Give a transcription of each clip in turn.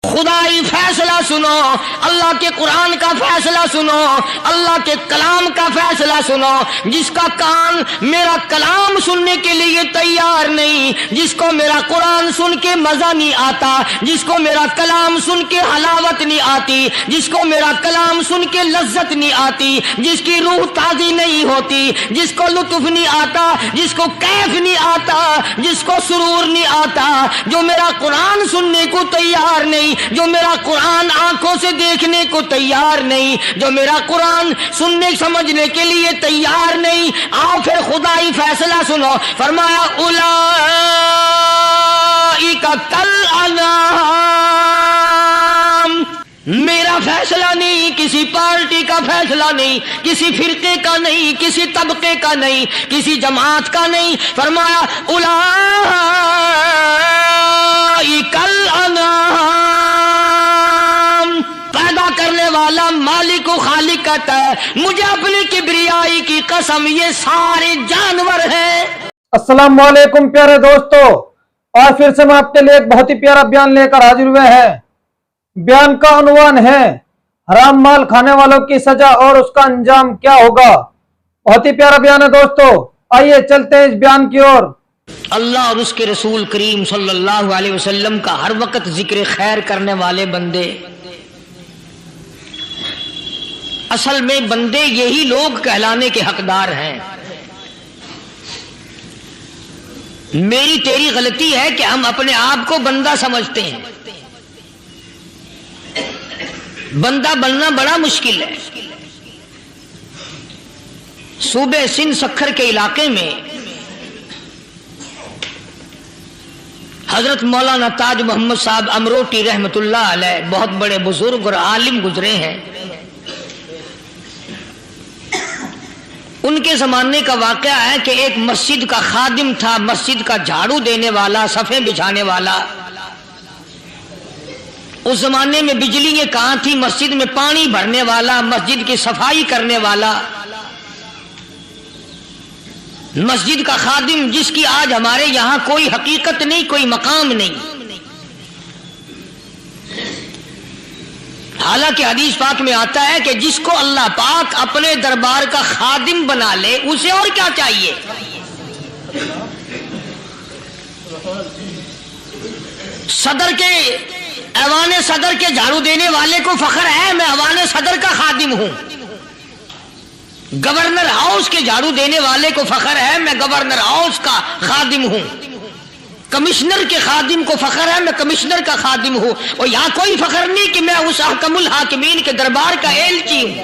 خدائی فیصلہ سنو، اللہ کے قرآن کا فیصلہ سنو، اللہ کے کلام کا فیصلہ سنو۔ جس کا کان میرا کلام سننے کے لیے تیار نہیں، جس کو میرا قرآن سن کے مزہ نہیں آتا، جس کو میرا کلام سن کے حلاوت نہیں آتی، جس کو میرا کلام سن کے لذت نہیں آتی، جس کی روح تازی نہیں ہوتی، جس کو لطف نہیں آتا، جس کو کیف نہیں آتا، جس کو سرور نہیں آتا، جو میرا قرآن سننے کو تیار نہیں، جو میرا قرآن آنکھوں سے دیکھنے کو تیار نہیں، جو میرا قرآن سننے سمجھنے کے لیے تیار نہیں، آؤ پھر خدائی فیصلہ سنو۔ فرمایا اولئک کالانعام، میرا فیصلہ نہیں، کسی پارٹی کا فیصلہ نہیں، کسی فرقے کا نہیں، کسی طبقے کا نہیں، کسی جماعت کا نہیں۔ فرمایا اولئک الانعام، پیدا کرنے والا مالک و خالق کہتا ہے مجھے اپنی کبریائی کی قسم یہ سارے جانور ہیں۔ السلام علیکم پیارے دوستو، آج پھر سے میں آپ کے لیے ایک بہت ہی پیارا بیان لے کر حاضر ہوئے ہیں۔ بیان کا عنوان ہے حرام مال کھانے والوں کی سزا اور اس کا انجام کیا ہوگا۔ بہت ہی پیارا بیان ہے دوستو، آئیے چلتے ہیں اس بیان کی اور۔ اللہ اور اس کے رسول کریم صلی اللہ علیہ وسلم کا ہر وقت ذکر خیر کرنے والے بندے، اصل میں بندے یہی لوگ کہلانے کے حقدار ہیں۔ میری تیری غلطی ہے کہ ہم اپنے آپ کو بندہ سمجھتے ہیں۔ بندہ بننا بڑا مشکل ہے۔ صوبے سندھ سکھر کے علاقے میں حضرت مولانا تاج محمد صاحب امروٹی رحمت اللہ علیہ بہت بڑے بزرگ اور عالم گزرے ہیں۔ ان کے زمانے کا واقعہ ہے کہ ایک مسجد کا خادم تھا، مسجد کا جھاڑو دینے والا، صفیں بچھانے والا۔ اس زمانے میں بجلی کہاں تھی، مسجد میں پانی بھرنے والا، مسجد کی صفائی کرنے والا، مسجد کا خادم جس کی آج ہمارے یہاں کوئی حقیقت نہیں، کوئی مقام نہیں۔ حالانکہ حدیث پاک میں آتا ہے کہ جس کو اللہ پاک اپنے دربار کا خادم بنا لے اسے اور کیا چاہیے۔ صدر کے ایوان صدر کے جھاڑو دینے والے کو فخر ہے میں ایوان صدر کا خادم ہوں۔ گورنر ہاؤس کے جھاڑو دینے والے کو فخر ہے میں گورنر ہاؤس کا خادم ہوں۔ کمشنر کے خادم کو فخر ہے میں کمشنر کا خادم ہوں۔ اور یہاں کوئی فخر نہیں کہ میں اس حکم الحاکمین کے دربار کا ایلچی ہوں۔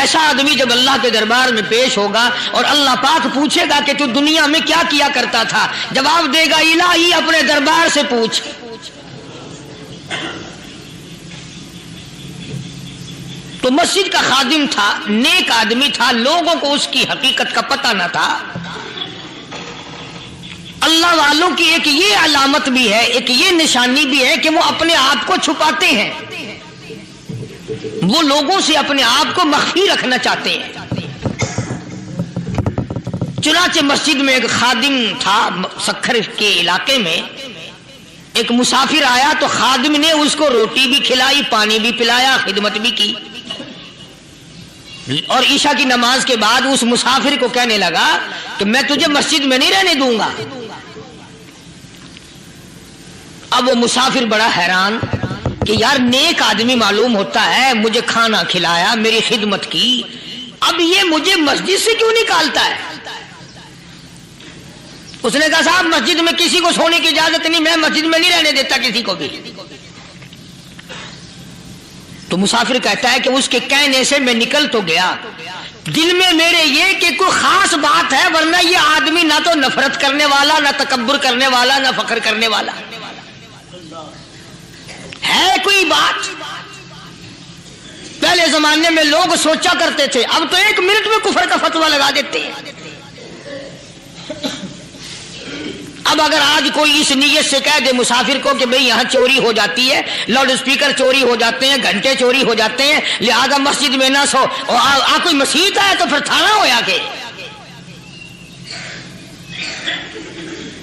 ایسا آدمی جب اللہ کے دربار میں پیش ہوگا اور اللہ پاک پوچھے گا کہ تو دنیا میں کیا کیا کرتا تھا، جواب دے گا الہی اپنے دربار سے پوچھ۔ تو مسجد کا خادم تھا، نیک آدمی تھا، لوگوں کو اس کی حقیقت کا پتہ نہ تھا۔ اللہ والوں کی ایک یہ علامت بھی ہے، ایک یہ نشانی بھی ہے کہ وہ اپنے آپ کو چھپاتے ہیں، وہ لوگوں سے اپنے آپ کو مخفی رکھنا چاہتے ہیں۔ چنانچہ مسجد میں ایک خادم تھا، سکھر کے علاقے میں ایک مسافر آیا تو خادم نے اس کو روٹی بھی کھلائی، پانی بھی پلایا، خدمت بھی کی، اور عشاء کی نماز کے بعد اس مسافر کو کہنے لگا کہ میں تجھے مسجد میں نہیں رہنے دوں گا۔ اب وہ مسافر بڑا حیران کہ یار نیک آدمی معلوم ہوتا ہے، مجھے کھانا کھلایا، میری خدمت کی، اب یہ مجھے مسجد سے کیوں نکالتا ہے؟ اس نے کہا صاحب مسجد میں کسی کو سونے کی اجازت نہیں، میں مسجد میں نہیں رہنے دیتا کسی کو بھی۔ تو مسافر کہتا ہے کہ اس کے کہنے سے میں نکل تو گیا، دل میں میرے یہ کہ کوئی خاص بات ہے، ورنہ یہ آدمی نہ تو نفرت کرنے والا، نہ تکبر کرنے والا، نہ فخر کرنے والا ہے کوئی بات۔ پہلے زمانے میں لوگ سوچا کرتے تھے، اب تو ایک منٹ میں کفر کا فتویٰ لگا دیتے ہیں۔ اب اگر آج کوئی اس نیت سے کہہ دے مسافر کو کہ بھئی یہاں چوری ہو جاتی ہے، لاؤڈ اسپیکر چوری ہو جاتے ہیں، گھنٹے چوری ہو جاتے ہیں، لہذا مسجد میں نہ سو، اور کوئی مسجد ہے تو پھر تھانہ ہو یا کہ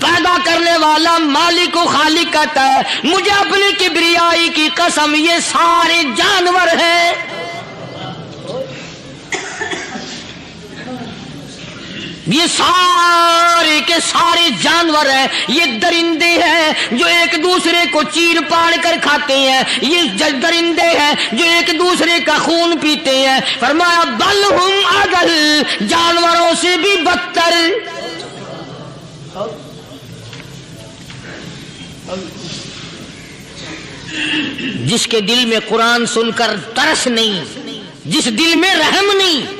پیدا کرنے والا مالک و خالق کہتا ہے مجھے اپنی کبریائی کی قسم یہ سارے جانور ہیں، یہ سارے کے سارے جانور ہیں، یہ درندے ہیں جو ایک دوسرے کو چیر پاڑ کر کھاتے ہیں، یہ درندے ہیں جو ایک دوسرے کا خون پیتے ہیں۔ فرمایا بل ہم اضل، جانوروں سے بھی بدتر۔ جس کے دل میں قرآن سن کر ترس نہیں، جس دل میں رحم نہیں،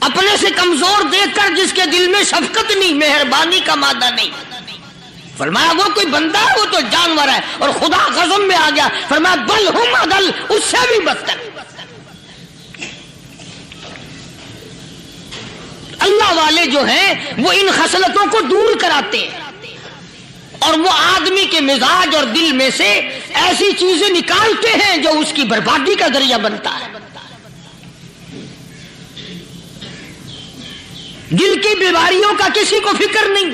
اپنے سے کمزور دیکھ کر جس کے دل میں شفقت نہیں، مہربانی کا مادہ نہیں، فرمایا وہ کوئی بندہ ہے، وہ تو جانور ہے۔ اور خدا غضب میں آ گیا، فرمایا بل ہم اضل، اس سے بھی بدتر۔ اللہ والے جو ہیں وہ ان خصلتوں کو دور کراتے ہیں، اور وہ آدمی کے مزاج اور دل میں سے ایسی چیزیں نکالتے ہیں جو اس کی بربادی کا ذریعہ بنتا ہے۔ دل کی بیماریوں کا کسی کو فکر نہیں،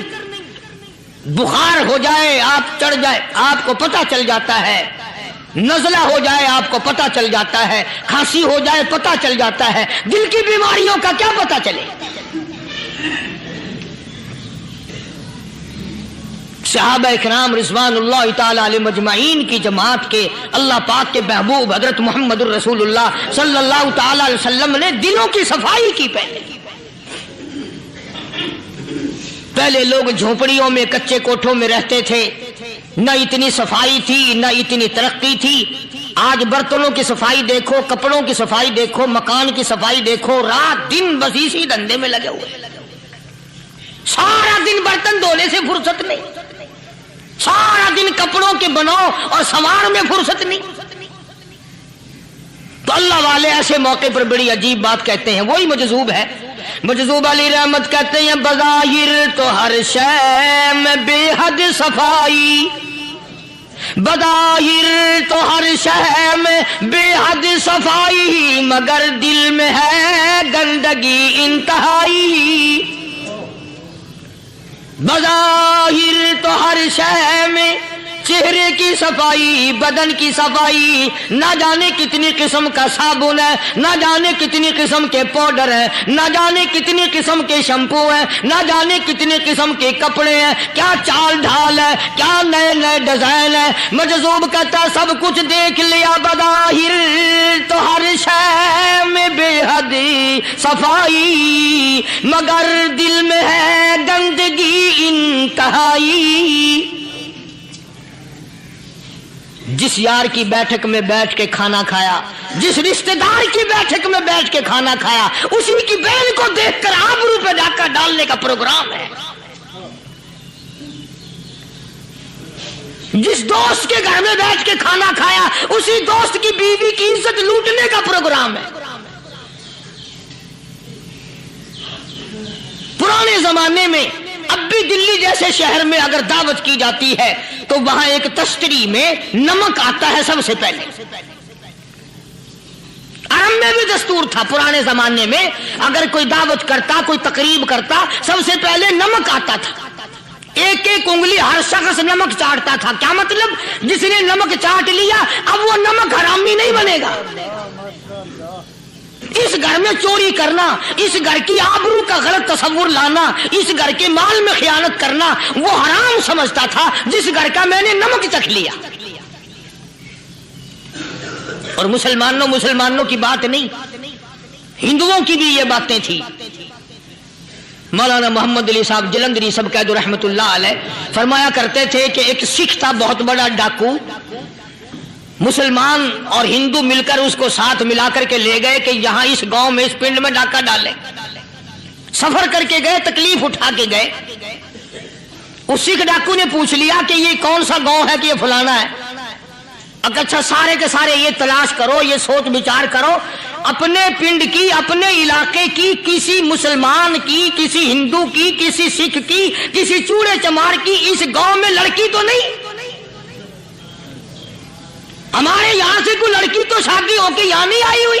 بخار ہو جائے آپ چڑھ جائے آپ کو پتہ چل جاتا ہے، نزلہ ہو جائے آپ کو پتہ چل جاتا ہے، کھانسی ہو جائے پتہ چل جاتا ہے، دل کی بیماریوں کا کیا پتہ چلے؟ صحابہ اکرام رضوان اللہ تعالی علیہ مجمعین کی جماعت کے اللہ پاک کے محبوب حضرت محمد الرسول اللہ صلی اللہ تعالی علیہ وسلم نے دلوں کی صفائی کی۔ پہلے لوگ جھونپڑیوں میں کچے کوٹھوں میں رہتے تھے، نہ اتنی صفائی تھی نہ اتنی ترقی تھی۔ آج برتنوں کی صفائی دیکھو، کپڑوں کی صفائی دیکھو، مکان کی صفائی دیکھو، رات دن بس اسی دھندے میں لگے ہوئے، سارا دن برتن دھونے سے فرصت نہیں، سارا دن کپڑوں کے بناؤ اور سنوار میں فرصت نہیں۔ تو اللہ والے ایسے موقع پر بڑی عجیب بات کہتے ہیں، وہی مجذوب ہے، مجذوب علی رحمت کہتے ہیں بظاہر تو ہر شے میں بے حد صفائی، بظاہر تو ہر شے میں بے حد صفائی، مگر دل میں ہے گندگی انتہائی۔ بظاہر تو ہر شے میں چہرے کی صفائی، بدن کی صفائی، نہ جانے کتنی قسم کا صابن ہے، نہ جانے کتنی قسم کے پاؤڈر ہیں، نہ جانے کتنی قسم کے شیمپو ہیں، نہ جانے کتنی قسم کے کپڑے ہیں، کیا چال ڈھال ہے، کیا نئے نئے ڈیزائن ہے۔ مجذوب کہتا سب کچھ دیکھ لیا، بظاہر تو ہر شے میں بے حد صفائی، مگر دل میں ہے گندگی انتہائی۔ جس یار کی بیٹھک میں بیٹھ کے کھانا کھایا، جس رشتہ دار کی بیٹھک میں بیٹھ کے کھانا کھایا، اسی کی بہن کو دیکھ کر آبرو پہ ڈاکہ ڈالنے کا پروگرام ہے۔ جس دوست کے گھر میں بیٹھ کے کھانا کھایا، اسی دوست کی بیوی کی عزت لوٹنے کا پروگرام ہے۔ پرانے زمانے میں اب بھی دلی جیسے شہر میں اگر دعوت کی جاتی ہے تو وہاں ایک تشتری میں نمک آتا ہے سب سے پہلے۔ عرب میں بھی دستور تھا پرانے زمانے میں، اگر کوئی دعوت کرتا، کوئی تقریب کرتا، سب سے پہلے نمک آتا تھا۔ ایک ایک انگلی ہر شخص نمک چاٹتا تھا۔ کیا مطلب؟ جس نے نمک چاٹ لیا اب وہ نمک حرامی نہیں بنے گا۔ اس گھر میں چوری کرنا، اس گھر کی آبرو کا غلط تصور لانا، اس گھر کے مال میں خیانت کرنا وہ حرام سمجھتا تھا جس گھر کا میں نے نمک چکھ لیا۔ اور مسلمانوں کی بات نہیں، ہندوؤں کی بھی یہ باتیں تھی۔ مولانا محمد علی صاحب جلندری سب قید رحمت اللہ علیہ فرمایا کرتے تھے کہ ایک سکھ تھا بہت بڑا ڈاکو، مسلمان اور ہندو مل کر اس کو ساتھ ملا کر کے لے گئے کہ یہاں اس گاؤں میں اس پنڈ میں ڈاکہ ڈالے۔ سفر کر کے گئے، تکلیف اٹھا کے گئے۔ اس سکھ ڈاکو نے پوچھ لیا کہ یہ کون سا گاؤں ہے کہ یہ فلانا ہے۔ اچھا سارے کے سارے یہ تلاش کرو، یہ سوچ بچار کرو، اپنے پنڈ کی، اپنے علاقے کی، کسی مسلمان کی، کسی ہندو کی، کسی سکھ کی، کسی چوڑے چمار کی اس گاؤں میں لڑکی تو نہیں؟ ہمارے یہاں سے کوئی لڑکی تو شادی ہو کے یہاں نہیں آئی ہوئی۔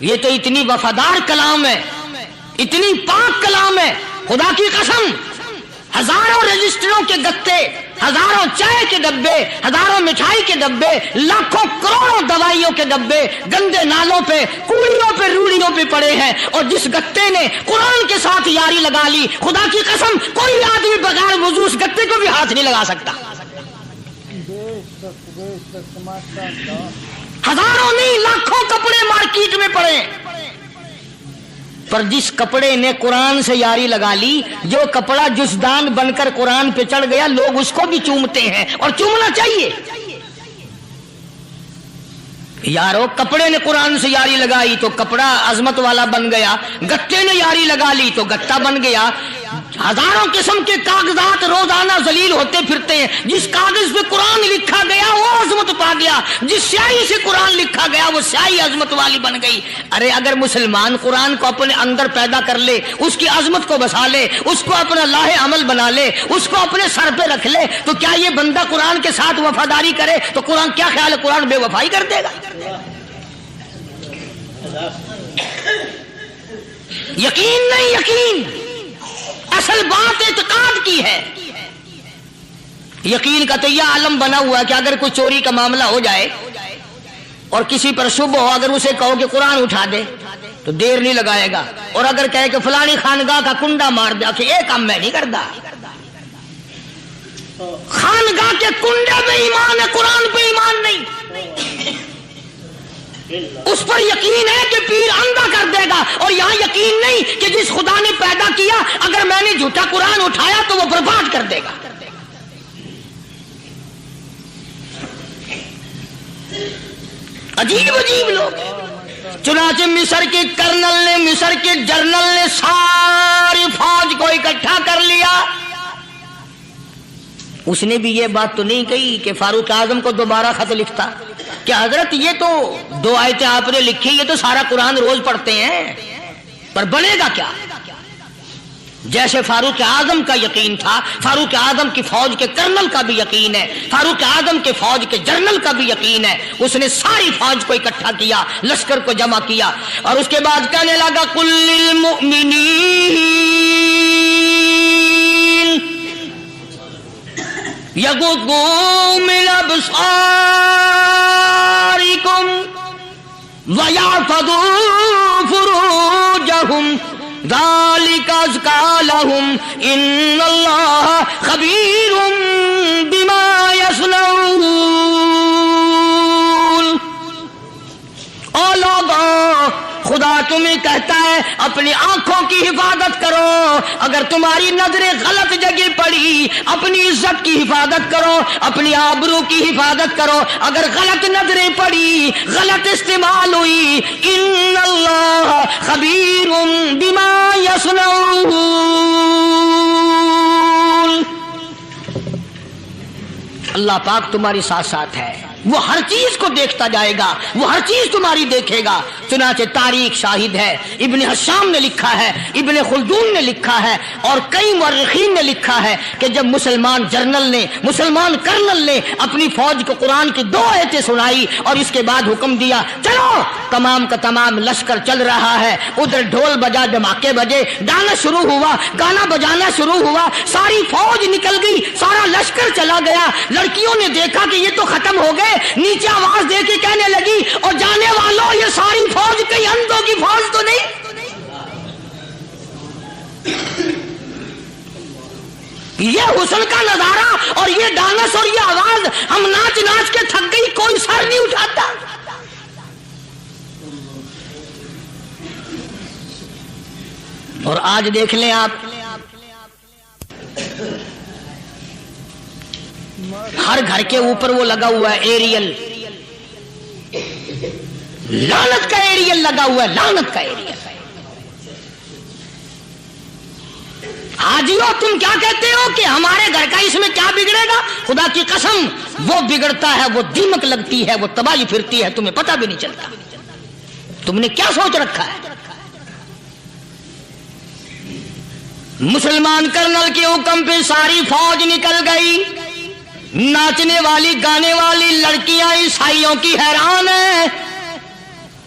یہ تو اتنی وفادار کلام ہے، اتنی پاک کلام ہے، خدا کی قسم ہزاروں رجسٹروں کے گتے، ہزاروں چائے کے ڈبے، ہزاروں مٹھائی کے ڈبے، لاکھوں کروڑوں دوائیوں کے ڈبے گندے نالوں پہ، کوڑیوں پہ، روڑیوں پہ پڑے ہیں، اور جس گتے نے قرآن کے ساتھ یاری لگا لی، خدا کی قسم کوئی آدمی بغیر وضو اس گتے کو بھی ہاتھ نہیں لگا سکتا۔ ہزاروں نہیں لاکھوں کپڑے مارکیٹ میں پڑے، پر جس کپڑے نے قرآن سے یاری لگا لی، جو کپڑا جزدان بن کر قرآن پہ چڑھ گیا، لوگ اس کو بھی چومتے ہیں، اور چومنا چاہیے۔ یارو کپڑے نے قرآن سے یاری لگائی تو کپڑا عظمت والا بن گیا، گتے نے یاری لگا لی تو گتا بن گیا۔ ہزاروں قسم کے کاغذات روزانہ ذلیل ہوتے پھرتے ہیں، جس کاغذ پہ قرآن لکھا گیا وہ عظمت پا گیا، جس سیاہی سے قرآن لکھا گیا وہ سیاہی عظمت والی بن گئی۔ ارے اگر مسلمان قرآن کو اپنے اندر پیدا کر لے، اس کی عظمت کو بسا لے، اس کو اپنا لاہ عمل بنا لے، اس کو اپنے سر پہ رکھ لے، تو کیا یہ بندہ قرآن کے ساتھ وفاداری کرے تو قرآن کیا خیال ہے قرآن بے وفائی کر دے گا؟ یقین نہیں، یقین اصل بات اعتقاد کی ہے۔ یقین کا تو یہ عالم بنا ہوا ہے کہ اگر کوئی چوری کا معاملہ ہو جائے اور کسی پر شبہ ہو، اگر اسے کہو کہ قرآن اٹھا دے تو دیر نہیں لگائے گا، اور اگر کہے کہ فلانی خانگاہ کا کنڈا مار دیا کہ یہ کام میں نہیں کرتا۔ خانگاہ کے کنڈے پہ ایمان ہے، قرآن پہ ایمان نہیں۔ اس پر یقین ہے کہ پیر اندھا کر دے گا، اور یہاں یقین نہیں کہ جس خدا نے پیدا کیا اگر میں نے جھوٹا قرآن اٹھایا تو وہ برباد کر دے گا۔ عجیب عجیب لوگ۔ چنانچہ مصر کے کرنل نے، مصر کے جنرل نے ساری فوج کو اکٹھا کر لیا۔ اس نے بھی یہ بات تو نہیں کہی کہ فاروق اعظم کو دوبارہ خط لکھتا کہ حضرت یہ تو 2 آیتیں آپ نے لکھی، یہ تو سارا قرآن روز پڑھتے ہیں، پر بنے گا کیا؟ جیسے فاروق اعظم کا یقین تھا، فاروق اعظم کی فوج کے کرنل کا بھی یقین ہے، فاروق اعظم کے فوج کے جنرل کا بھی یقین ہے۔ اس نے ساری فوج کو اکٹھا کیا، لشکر کو جمع کیا، اور اس کے بعد کہنے لگا قل للمؤمنین یغضوا من ابصارکم ویحفظوا فروجہم ذالک ازکی لہم ان اللہ خبیر بما یصنعون۔ او لوگوں، خدا تمہیں کہتا ہے اپنی آنکھوں کی حفاظت کرو، اگر تمہاری نظریں غلط جگہ پڑی اپنی عزت کی حفاظت کرو، اپنی آبرو کی حفاظت کرو، اگر غلط نظریں پڑی، غلط استعمال ہوئی، ان اللہ خبیر بما یصنعون، اللہ پاک تمہاری ساتھ ساتھ ہے، وہ ہر چیز کو دیکھتا جائے گا، وہ ہر چیز تمہاری دیکھے گا۔ چنانچہ تاریخ شاہد ہے، ابن حشام نے لکھا ہے، ابن خلدون نے لکھا ہے، اور کئی مورخین نے لکھا ہے کہ جب مسلمان جنرل نے، مسلمان کرنل نے اپنی فوج کو قرآن کی 2 آیتیں سنائی اور اس کے بعد حکم دیا چلو، تمام کا تمام لشکر چل رہا ہے، ادھر ڈھول بجا، دھماکے بجے، گانا شروع ہوا، گانا بجانا شروع ہوا، ساری فوج نکل گئی، سارا لشکر چلا گیا۔ لڑکیوں نے دیکھا کہ یہ تو ختم ہو گئے، نیچے آواز دے کے کہنے لگی اور جانے والوں یہ ساری فوج کئی اندھوں کی فوج تو نہیں؟ یہ حسن کا نظارہ اور یہ ڈانس اور یہ آواز، ہم ناچ ناچ کے تھک گئی، کوئی سر نہیں اٹھاتا۔ اور آج دیکھ لیں آپ، ہر گھر کے اوپر وہ لگا ہوا ہے ایریل، لعنت کا ایریل لگا ہوا ہے، لعنت کا ایریل۔ حاجیو تم کیا کہتے ہو کہ ہمارے گھر کا اس میں کیا بگڑے گا؟ خدا کی قسم وہ بگڑتا ہے، وہ دیمک لگتی ہے، وہ تباہی پھرتی ہے، تمہیں پتہ بھی نہیں چلتا۔ تم نے کیا سوچ رکھا ہے؟ مسلمان کرنل کے حکم پہ ساری فوج نکل گئی، ناچنے والی گانے والی لڑکیاں عیسائیوں کی حیران ہیں،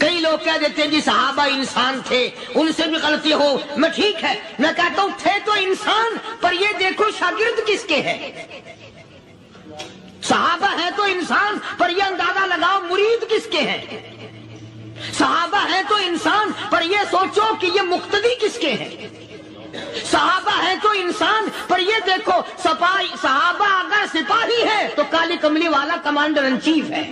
کئی لوگ کہہ دیتے ہیں جی صحابہ انسان تھے، ان سے بھی غلطی ہو، میں ٹھیک ہے، میں کہتا ہوں تھے تو انسان، پر یہ دیکھو شاگرد کس کے ہیں؟ صحابہ ہیں تو انسان، پر یہ اندازہ لگاؤ مرید کس کے ہیں؟ صحابہ ہیں تو انسان، پر یہ سوچو کہ یہ مقتدی کس کے ہیں؟ صحابہ ہیں تو انسان، پر یہ دیکھو صحابہ اگر سپاہی ہے تو کالی کملی والا کمانڈر ان چیف ہے،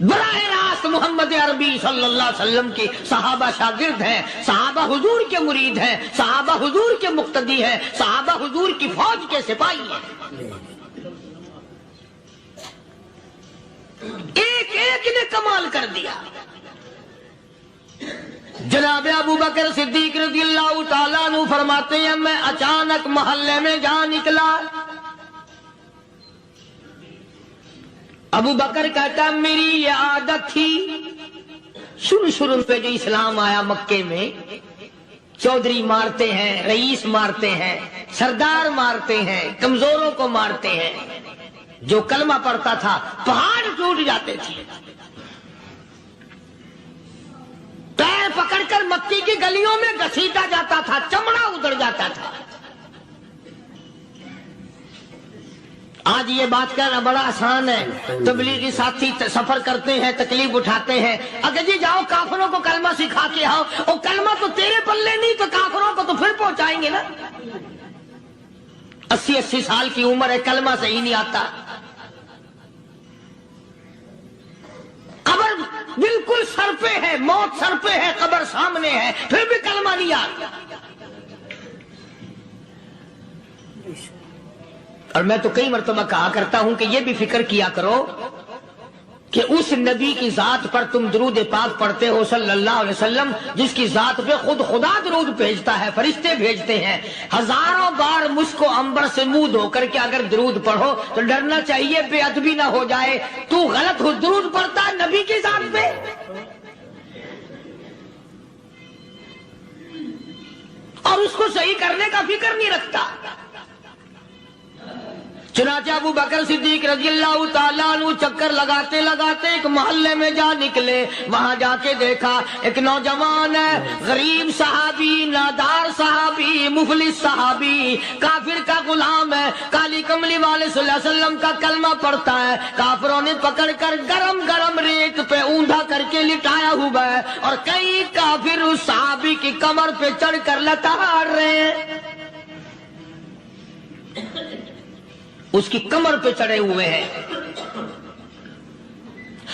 براہ راست محمد عربی صلی اللہ علیہ وسلم کی صحابہ شاگرد ہیں، صحابہ حضور کے مرید ہیں، صحابہ حضور کے مقتدی ہیں، صحابہ حضور کی فوج کے سپاہی ہیں، ایک ایک نے کمال کر دیا۔ جناب ابو بکر صدیق رضی اللہ تعالیٰ عنہ فرماتے ہیں میں اچانک محلے میں جا نکلا، ابو بکر کہتا ہے میری یہ عادت تھی، شروع پہ جو اسلام آیا مکے میں، چودھری مارتے ہیں، رئیس مارتے ہیں، سردار مارتے ہیں، کمزوروں کو مارتے ہیں، جو کلمہ پڑھتا تھا پہاڑ ٹوٹ جاتے تھے، پیر پکڑ کر مکی کی گلیوں میں گھسیٹا جاتا تھا، چمڑا ادھڑ جاتا تھا۔ آج یہ بات کہنا بڑا آسان ہے، تبلیغی ساتھی سفر کرتے ہیں، تکلیف اٹھاتے ہیں، اگر جی جاؤ کافروں کو کلمہ سکھا کے آؤ، اور کلمہ تو تیرے پلے نہیں تو کافروں کو تو پھر پہنچائیں گے نا۔ 80 سال کی عمر ہے، کلمہ صحیح نہیں آتا، قبر بالکل سر پہ ہے، موت سر پہ ہے، قبر سامنے ہے، پھر بھی کلمہ نہیں آتا۔ اور میں تو کئی مرتبہ کہا کرتا ہوں کہ یہ بھی فکر کیا کرو کہ اس نبی کی ذات پر تم درود پاک پڑھتے ہو صلی اللہ علیہ وسلم، جس کی ذات پہ خود خدا درود بھیجتا ہے، فرشتے بھیجتے ہیں، ہزاروں بار مجھ کو عنبر سے منہ دھو کر کے اگر درود پڑھو تو ڈرنا چاہیے بے ادبی نہ ہو جائے، تو غلط درود پڑھتا ہے نبی کی ذات پہ، اور اس کو صحیح کرنے کا فکر نہیں رکھتا۔ چنانچہ ابو بکر صدیق رضی اللہ تعالیٰ عنہ چکر لگاتے لگاتے ایک محلے میں جا نکلے، وہاں جا کے دیکھا ایک نوجوان ہے، غریب صحابی، نادار صحابی، مفلس صحابی، کافر کا غلام ہے، کالی کملی والے صلی اللہ علیہ وسلم کا کلمہ پڑھتا ہے، کافروں نے پکڑ کر گرم گرم ریت پہ اونڈا کر کے لٹایا ہوا ہے، اور کئی کافر اس صحابی کی کمر پہ چڑھ کر لتاڑ رہے ہیں، اس کی کمر پہ چڑھے ہوئے ہیں۔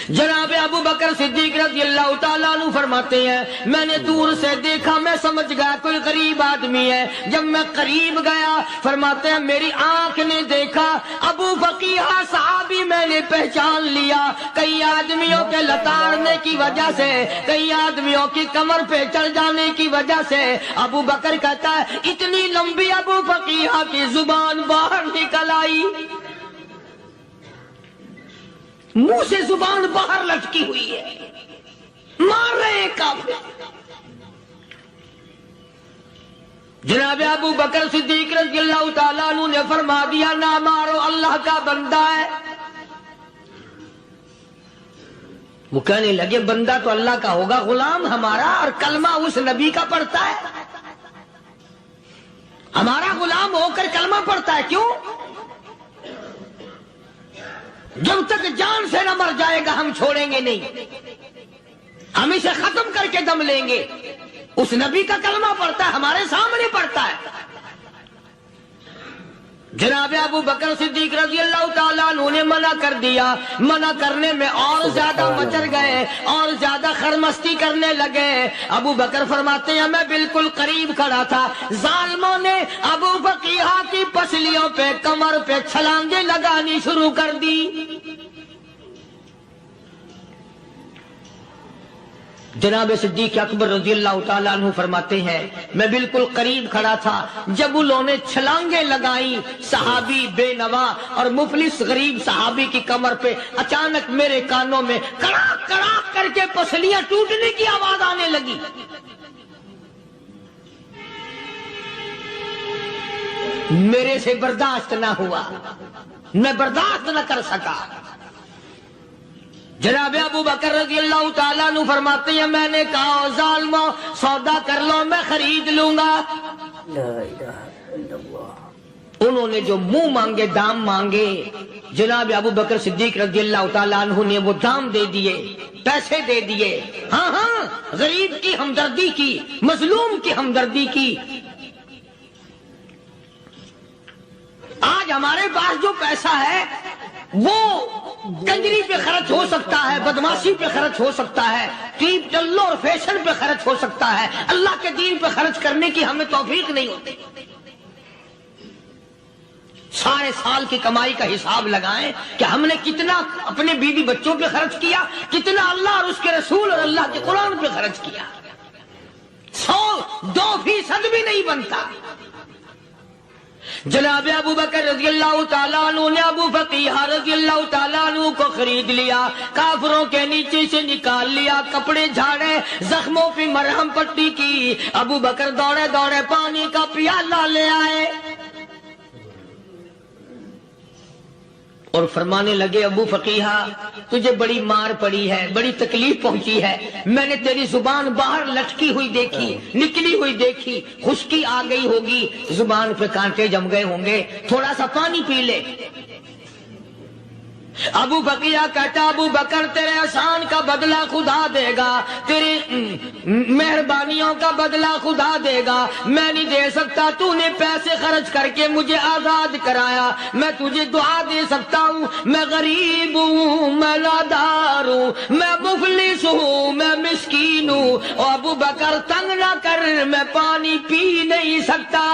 جناب ابو بکر صدیق رضی اللہ تعالیٰ عنہ فرماتے ہیں میں نے دور سے دیکھا، میں سمجھ گیا کوئی غریب آدمی ہے، جب میں قریب گیا فرماتے ہیں میری آنکھ نے دیکھا ابو فقیہ صحابی، میں نے پہچان لیا، کئی آدمیوں کے لتاڑنے کی وجہ سے، کئی آدمیوں کی کمر پہ چڑھ جانے کی وجہ سے ابو بکر کہتا ہے اتنی لمبی ابو فقیہ کی زبان باہر نکل آئی، منہ سے زبان باہر لٹکی ہوئی ہے، مار رہے ہیں کافر۔ جناب ابو بکر صدیق رضی اللہ تعالیٰ عنہ نے فرما دیا نہ مارو، اللہ کا بندہ ہے۔ وہ کہنے لگے بندہ تو اللہ کا ہوگا، غلام ہمارا، اور کلمہ اس نبی کا پڑھتا ہے، ہمارا غلام ہو کر کلمہ پڑھتا ہے، کیوں؟ جب تک جان سے نہ مر جائے گا ہم چھوڑیں گے نہیں، ہم اسے ختم کر کے دم لیں گے۔ اس نبی کا کلمہ پڑھتا ہے، ہمارے سامنے پڑھتا ہے۔ جناب ابو بکر صدیق رضی اللہ تعالیٰ عنہ نے منع کر دیا، منع کرنے میں اور زیادہ مچر گئے، اور زیادہ خرمستی کرنے لگے۔ ابو بکر فرماتے ہیں میں بالکل قریب کھڑا تھا، ظالموں نے ابو فقیہ کی پسلیوں پہ، کمر پہ چھلانگیں لگانی شروع کر دی۔ جناب صدیق اکبر رضی اللہ تعالیٰ عنہ فرماتے ہیں میں بالکل قریب کھڑا تھا، جب انہوں نے چھلانگیں لگائیں صحابی بے نوا اور مفلس غریب صحابی کی کمر پہ، اچانک میرے کانوں میں کڑاک کڑاک کر کے پسلیاں ٹوٹنے کی آواز آنے لگی۔ میرے سے برداشت نہ ہوا، میں برداشت نہ کر سکا، جناب ابو بکر رضی اللہ تعالیٰ عنہ فرماتے ہیں میں نے کہا ظالمو سودا کر لو میں خرید لوں گا. لا الہ الا اللہ. انہوں نے جو منہ مانگے دام مانگے جناب ابو بکر صدیق رضی اللہ تعالیٰ عنہ نے وہ دام دے دیے پیسے دے دیے. ہاں ہاں غریب کی ہمدردی کی مظلوم کی ہمدردی کی. آج ہمارے پاس جو پیسہ ہے وہ کنجری پہ خرچ ہو سکتا ہے بدماشی پہ خرچ ہو سکتا ہے ٹیپ ٹلو اور فیشن پہ خرچ ہو سکتا ہے اللہ کے دین پہ خرچ کرنے کی ہمیں توفیق نہیں ہوتی. سارے سال کی کمائی کا حساب لگائیں کہ ہم نے کتنا اپنے بیوی بچوں پہ خرچ کیا کتنا اللہ اور اس کے رسول اور اللہ کے قرآن پہ خرچ کیا. 100-2% بھی نہیں بنتا. جناب ابو بکر رضی اللہ تعالیٰ عنہ نے ابو فقیہ رضی اللہ تعالیٰ عنہ کو خرید لیا کافروں کے نیچے سے نکال لیا کپڑے جھاڑے زخموں پہ مرہم پٹی کی. ابو بکر دوڑے دوڑے پانی کا پیالہ لے آئے اور فرمانے لگے ابو فقیہ تجھے بڑی مار پڑی ہے بڑی تکلیف پہنچی ہے میں نے تیری زبان باہر لٹکی ہوئی دیکھی نکلی ہوئی دیکھی خشکی آ گئی ہوگی زبان پہ کانٹے جم گئے ہوں گے تھوڑا سا پانی پی لے. ابو فقیہ کہتا ابو بکر تیرے احسان کا بدلہ خدا دے گا تیری مہربانیوں کا بدلہ خدا دے گا میں نہیں دے سکتا تو نے پیسے خرچ کر کے مجھے آزاد کرایا میں تجھے دعا دے سکتا ہوں میں غریب ہوں میں نادار ہوں میں مفلس ہوں میں مسکین ہوں اور ابو بکر تنگ نہ کر میں پانی پی نہیں سکتا.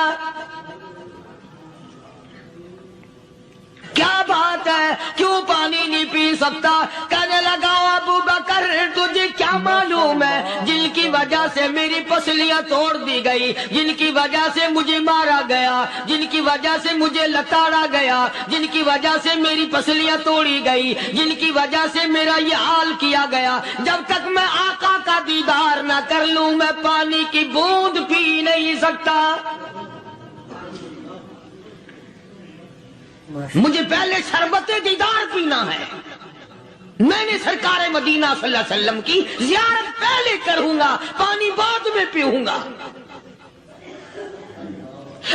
کیا بات ہے کیوں پانی نہیں پی سکتا؟ کہنے لگا ابو بکر تجھے کیا معلوم ہے جن کی وجہ سے میری پسلیاں توڑ دی گئی جن کی وجہ سے مجھے مارا گیا جن کی وجہ سے مجھے لتاڑا گیا جن کی وجہ سے میری پسلیاں توڑی گئی جن کی وجہ سے میرا یہ حال کیا گیا جب تک میں آقا کا دیدار نہ کر لوں میں پانی کی بوند پی نہیں سکتا. مجھے پہلے شربت دیدار پینا ہے میں نے سرکار مدینہ صلی اللہ علیہ وسلم کی زیارت پہلے کروں گا پانی بعد میں پیوں گا.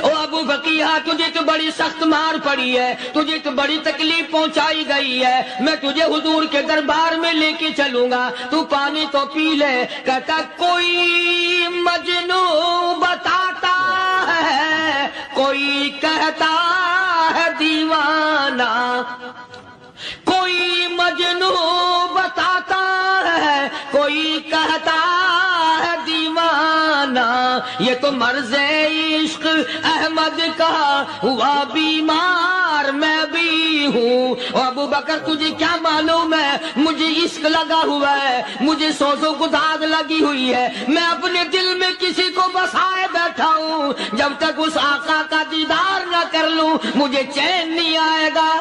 او ابو فقیہ تجھے تو بڑی سخت مار پڑی ہے تجھے تو بڑی تکلیف پہنچائی گئی ہے میں تجھے حضور کے دربار میں لے کے چلوں گا تو پانی تو پی لے. کہتا کوئی مجنوں بتاتا ہے کوئی کہتا ہے دیوانہ کوئی مجنوں بتاتا ہے کوئی کہتا ہے دیوانہ یہ تو مرض عشق احمد کا ہوا بیمار میں بھی ہوں. ابو بکر تجھے کیا معلوم ہے مجھے عشق لگا ہوا ہے مجھے سوز و گداز لگی ہوئی ہے میں اپنے دل میں کسی کو بسائے بیٹھا ہوں جب تک اس آقا کا دیدار نہ کر لوں مجھے چین نہیں آئے گا.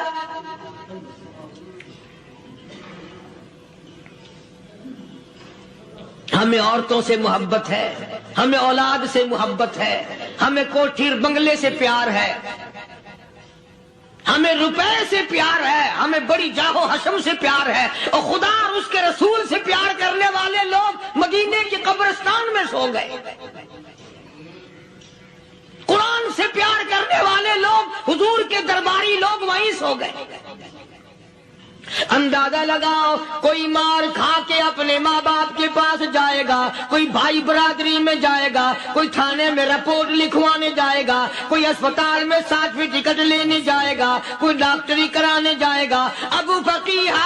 ہمیں عورتوں سے محبت ہے ہمیں اولاد سے محبت ہے ہمیں کوٹھی بنگلے سے پیار ہے ہمیں روپے سے پیار ہے ہمیں بڑی جاہ و حشم سے پیار ہے اور خدا اور اس کے رسول سے پیار کرنے والے لوگ مدینے کے قبرستان میں سو گئے. قرآن سے پیار کرنے والے لوگ حضور کے درباری لوگ وہیں سو گئے. اندازہ لگاؤ کوئی مار کھا کے اپنے ماں باپ کے پاس جائے گا کوئی بھائی برادری میں جائے گا کوئی تھانے میں رپورٹ لکھوانے جائے گا کوئی اسپتال میں سرٹیفکیٹ لینے جائے گا کوئی ڈاکٹری کرانے جائے گا. ابو فقیہ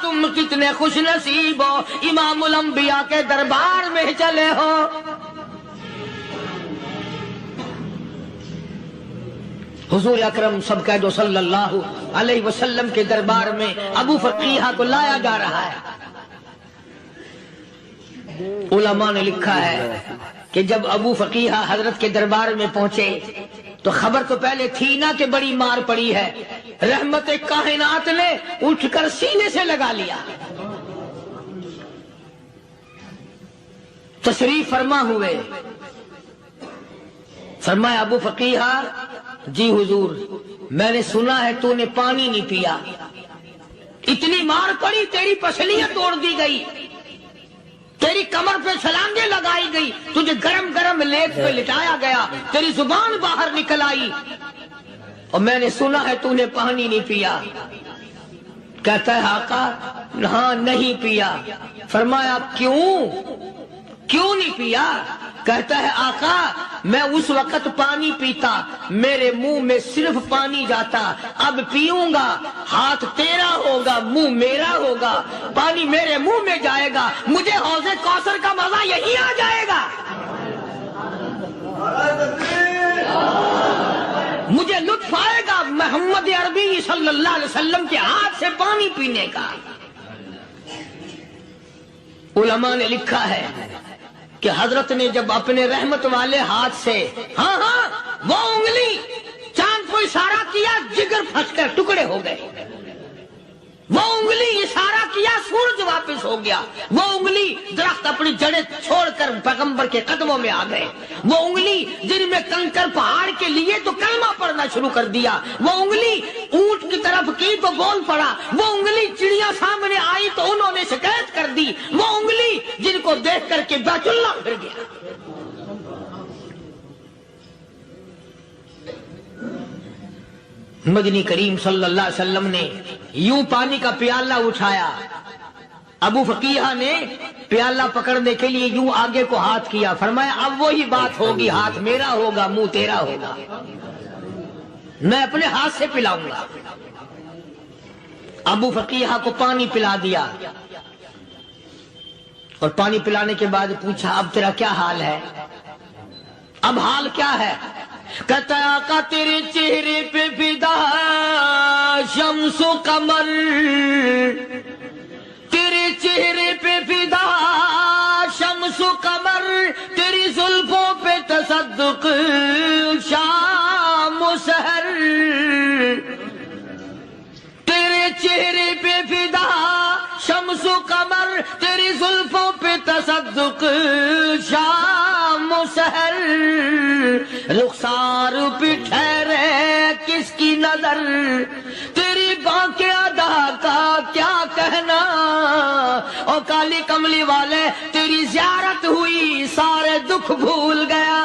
تم کتنے خوش نصیب ہو امام الانبیاء کے دربار میں چلے ہو. حضور اکرم سب کہہ دو صلی اللہ علیہ وسلم کے دربار میں ابو فقیہ کو لایا جا رہا ہے. علماء نے لکھا ہے کہ جب ابو فقیہ حضرت کے دربار میں پہنچے تو خبر تو پہلے تھی نا کہ بڑی مار پڑی ہے رحمت کائنات نے اٹھ کر سینے سے لگا لیا. تشریف فرما ہوئے فرمایا ابو فقیہ جی حضور میں نے سنا ہے تو نے پانی نہیں پیا اتنی مار پڑی تیری پسلیاں توڑ دی گئی، تیری کمر پہ چھلانگیں لگائی گئی، تجھے گرم گرم لیپ پہ لٹایا گیا، تیری زبان باہر نکل آئی، اور میں نے سنا ہے تو نے پانی نہیں پیا۔ کہتا ہے آقا ہاں نہیں پیا۔ فرمایا کیوں نہیں پیا؟ کہتا ہے آقا میں اس وقت پانی پیتا میرے منہ میں صرف پانی جاتا، اب پیوں گا ہاتھ تیرا ہوگا منہ میرا ہوگا، پانی میرے منہ میں جائے گا، مجھے حوض کوثر کا مزہ یہی آ جائے گا، مجھے لطف آئے گا محمد عربی صلی اللہ علیہ وسلم کے ہاتھ سے پانی پینے کا۔ علماء نے لکھا ہے کہ حضرت نے جب اپنے رحمت والے ہاتھ سے ہاں وہ انگلی چاند کو اشارہ کیا، جگر پھنس کر ٹکڑے ہو گئے، وہ انگلی اشارہ کیا سورج واپس ہو گیا، وہ انگلی درخت اپنی جڑیں چھوڑ کر پیغمبر کے قدموں میں آ گئے، وہ انگلی جن میں کنکر پہاڑ کے لیے تو کلمہ پڑھنا شروع کر دیا، وہ انگلی اونٹ کی طرف کی تو بول پڑا، وہ انگلی چڑیا سامنے آئی تو انہوں نے شکایت کر دی، وہ انگلی جن کو دیکھ کر کے بیت اللہ پھر گیا۔ مدنی کریم صلی اللہ علیہ وسلم نے یوں پانی کا پیالہ اٹھایا، ابو فقیہ نے پیالہ پکڑنے کے لیے یوں آگے کو ہاتھ کیا، فرمایا اب وہی بات ہوگی، ہاتھ میرا ہوگا منہ تیرا ہوگا، میں اپنے ہاتھ سے پلاؤں گا۔ ابو فقیہ کو پانی پلا دیا، اور پانی پلانے کے بعد پوچھا اب تیرا کیا حال ہے؟ اب حال کیا ہے؟ کہتا ہے آقا تیرے چہرے پہ فدا شمس و قمر، تیرے چہرے پہ فدا شمس و قمر، تیری زلفوں پہ تصدق شام و سحر، تیرے چہرے پہ فدا شمس و قمر، تیری زلفوں پہ تصدق شام و سحر، رخسار پہ ٹھہرے کس کی نظر، تیری بانک ادا کا کیا کہنا، او کالی کملی والے تیری زیارت ہوئی سارے دکھ بھول گیا،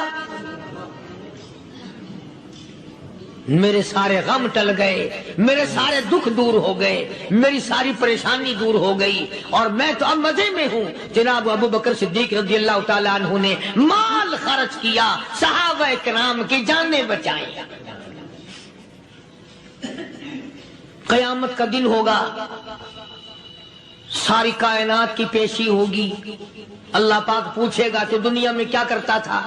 میرے سارے غم ٹل گئے، میرے سارے دکھ دور ہو گئے، میری ساری پریشانی دور ہو گئی، اور میں تو اب مزے میں ہوں۔ جناب ابو بکر صدیق رضی اللہ تعالیٰ عنہ نے مال خرچ کیا، صحابہ کرام کی جانیں بچائیں۔ قیامت کا دن ہوگا، ساری کائنات کی پیشی ہوگی، اللہ پاک پوچھے گا تو دنیا میں کیا کرتا تھا؟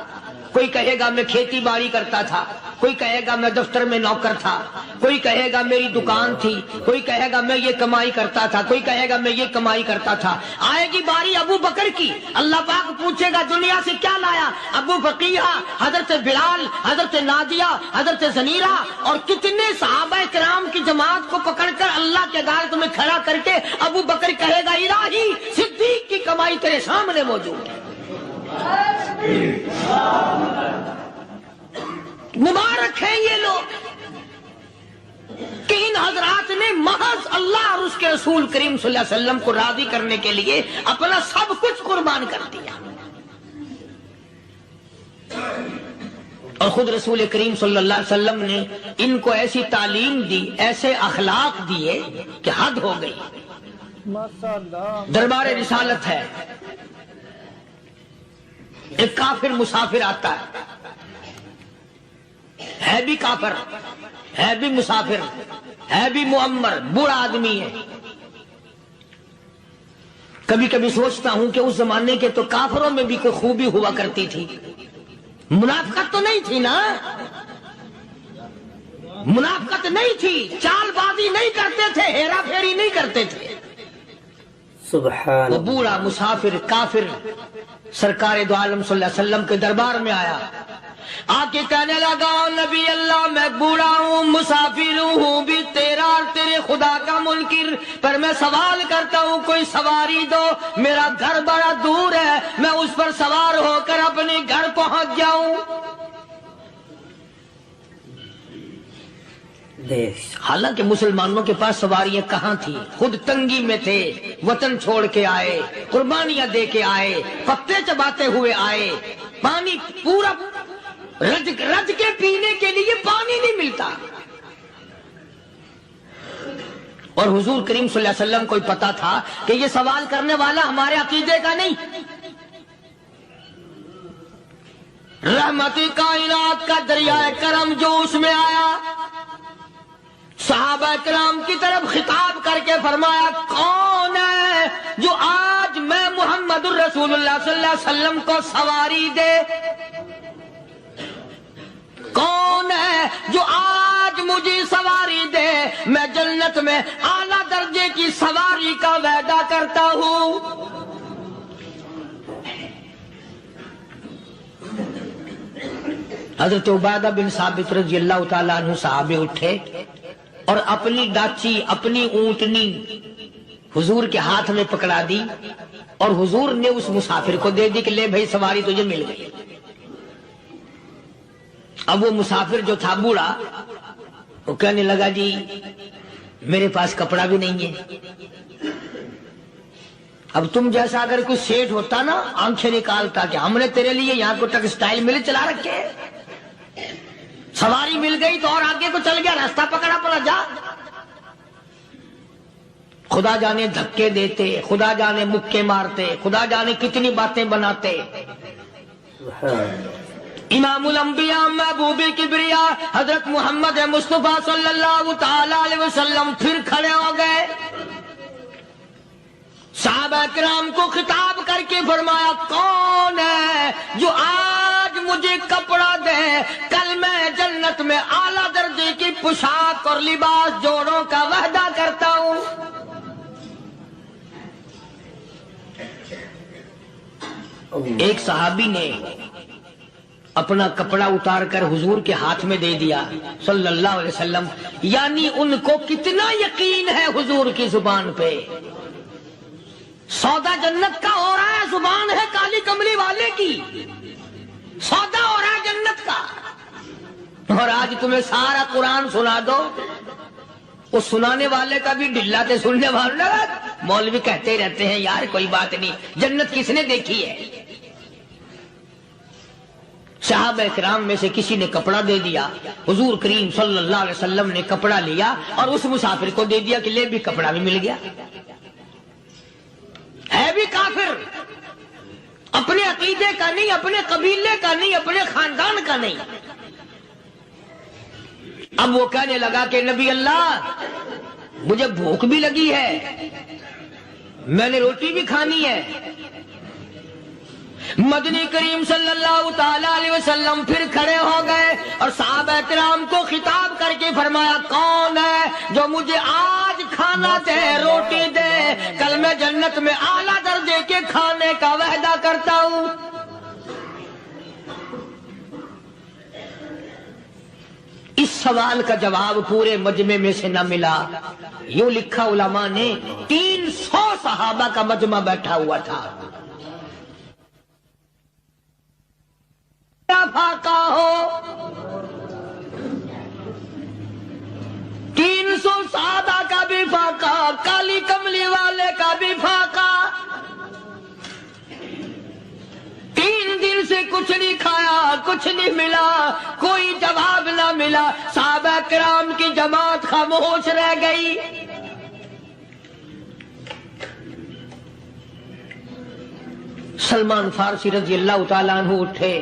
کوئی کہے گا میں کھیتی باڑی کرتا تھا، کوئی کہے گا میں دفتر میں نوکر تھا، کوئی کہے گا میری دکان تھی، کوئی کہے گا میں یہ کمائی کرتا تھا، کوئی کہے گا میں یہ کمائی کرتا تھا۔ آئے گی باری ابو بکر کی، اللہ پاک پوچھے گا دنیا سے کیا لایا؟ ابو فقیہ، حضرت بلال، حضرت نادیہ، حضرت زنیرہ اور کتنے صحابہ کرام کی جماعت کو پکڑ کر اللہ کے عدالت میں کھڑا کر کے ابو بکر کہے گا الہی صدیق کی کمائی تیرے سامنے موجود ہے۔ مبارک ہیں یہ لوگ کہ ان حضرات نے محض اللہ اور اس کے رسول کریم صلی اللہ علیہ وسلم کو راضی کرنے کے لیے اپنا سب کچھ قربان کر دیا، اور خود رسول کریم صلی اللہ علیہ وسلم نے ان کو ایسی تعلیم دی، ایسے اخلاق دیے کہ حد ہو گئی۔ دربار رسالت ہے، ایک کافر مسافر آتا ہے بھی کافر، ہے بھی مسافر، ہے بھی معمر، بوڑھا آدمی ہے۔ کبھی کبھی سوچتا ہوں کہ اس زمانے کے تو کافروں میں بھی کوئی خوبی ہوا کرتی تھی، منافقت تو نہیں تھی نا، منافقت نہیں تھی، چال بازی نہیں کرتے تھے، ہیرا پھیری نہیں کرتے تھے۔ سبحان وہ بوڑھا مسافر کافر سرکار دو عالم صلی اللہ علیہ وسلم کے دربار میں آیا، آ کے کہنے لگا نبی اللہ میں بوڑھا ہوں، مسافر ہوں بھی تیرا اور تیرے خدا کا منکر، پر میں سوال کرتا ہوں کوئی سواری دو، میرا گھر بڑا دور ہے، میں اس پر سوار ہو کر اپنے گھر پہنچ جاؤں۔ بیش حالانکہ مسلمانوں کے پاس سواریاں کہاں تھی، خود تنگی میں تھے، وطن چھوڑ کے آئے، قربانیاں دے کے آئے، پتے چباتے ہوئے آئے، پانی پورا رج کے پینے کے لیے پانی نہیں ملتا، اور حضور کریم صلی اللہ علیہ وسلم کو پتا تھا کہ یہ سوال کرنے والا ہمارے عقیدے کا نہیں، رحمتی کائنات کا دریائے کرم جو اس میں آیا، صحابہ کرام کی طرف خطاب کر کے فرمایا کون ہے جو آج میں محمد الرسول اللہ صلی اللہ علیہ وسلم کو سواری دے، کون ہے جو آج مجھے سواری دے، میں جنت میں اعلیٰ درجے کی سواری کا وعدہ کرتا ہوں۔ حضرت عبادہ بن ثابت رضی اللہ تعالیٰ عنہ صحابے اٹھے اور اپنی ڈاچی، اپنی اونٹنی حضور کے ہاتھ میں پکڑا دی، اور حضور نے اس مسافر کو دے دی کہ لے بھائی سواری تجھے مل گئی۔ اب وہ مسافر جو تھا بوڑھا، وہ کہنے لگا جی میرے پاس کپڑا بھی نہیں ہے، اب تم جیسا اگر کوئی سیٹ ہوتا نا آنکھیں نکالتا کہ ہم نے تیرے لیے یہاں کو ٹیکسٹائل مل چلا رکھے، سواری مل گئی تو اور آگے کو چل گیا، راستہ پکڑا پڑا جا۔ خدا جانے دھکے دیتے، خدا جانے مکے مارتے، خدا جانے کتنی باتیں بناتے۔ امام الانبیاء محبوب کبریا حضرت محمد مصطفیٰ صلی اللہ تعالی علیہ وسلم پھر کھڑے ہو گئے، صحابہ کرام کو خطاب کر کے فرمایا کون ہے جو آج مجھے کپڑا دے، کل میں جنت میں اعلیٰ درجے کی پوشاک اور لباس جوڑوں کا وعدہ کرتا ہوں۔ ایک صحابی نے اپنا کپڑا اتار کر حضور کے ہاتھ میں دے دیا صلی اللہ علیہ وسلم، یعنی ان کو کتنا یقین ہے حضور کی زبان پہ، سودا جنت کا ہو رہا ہے، زبان ہے کالی کملی والے کی، سودا ہو رہا ہے جنت کا۔ اور آج تمہیں سارا قرآن سنا دو، اس سنانے والے کا بھی ڈھلا تے سننے والا، مولوی کہتے رہتے ہیں یار کوئی بات نہیں، جنت کس نے دیکھی ہے؟ صحابہ کرام میں سے کسی نے کپڑا دے دیا، حضور کریم صلی اللہ علیہ وسلم نے کپڑا لیا اور اس مسافر کو دے دیا کہ لے بھی کپڑا بھی مل گیا۔ ہے بھی کافر، اپنے عقیدے کا نہیں، اپنے قبیلے کا نہیں، اپنے خاندان کا نہیں۔ اب وہ کہنے لگا کہ نبی اللہ مجھے بھوک بھی لگی ہے، میں نے روٹی بھی کھانی ہے۔ مدنی کریم صلی اللہ تعالی علیہ وسلم پھر کھڑے ہو گئے اور صحابہ کرام کو خطاب کر کے فرمایا کون ہے جو مجھے آج کھانا دے، روٹی دے، کل میں جنت میں اعلیٰ درجے کے کھانے کا وعدہ کرتا ہوں۔ اس سوال کا جواب پورے مجمع میں سے نہ ملا، یوں لکھا علماء نے 300 صحابہ کا مجمع بیٹھا ہوا تھا، فاقہ ہو 300 صحابہ کا بھی فاقہ، کالی کملی والے کا بھی فاقہ، 3 دن سے کچھ نہیں کھایا، کچھ نہیں ملا، کوئی جواب نہ ملا، صحابہ کرام کی جماعت خاموش رہ گئی۔ سلمان فارسی رضی اللہ تعالیٰ عنہ اٹھے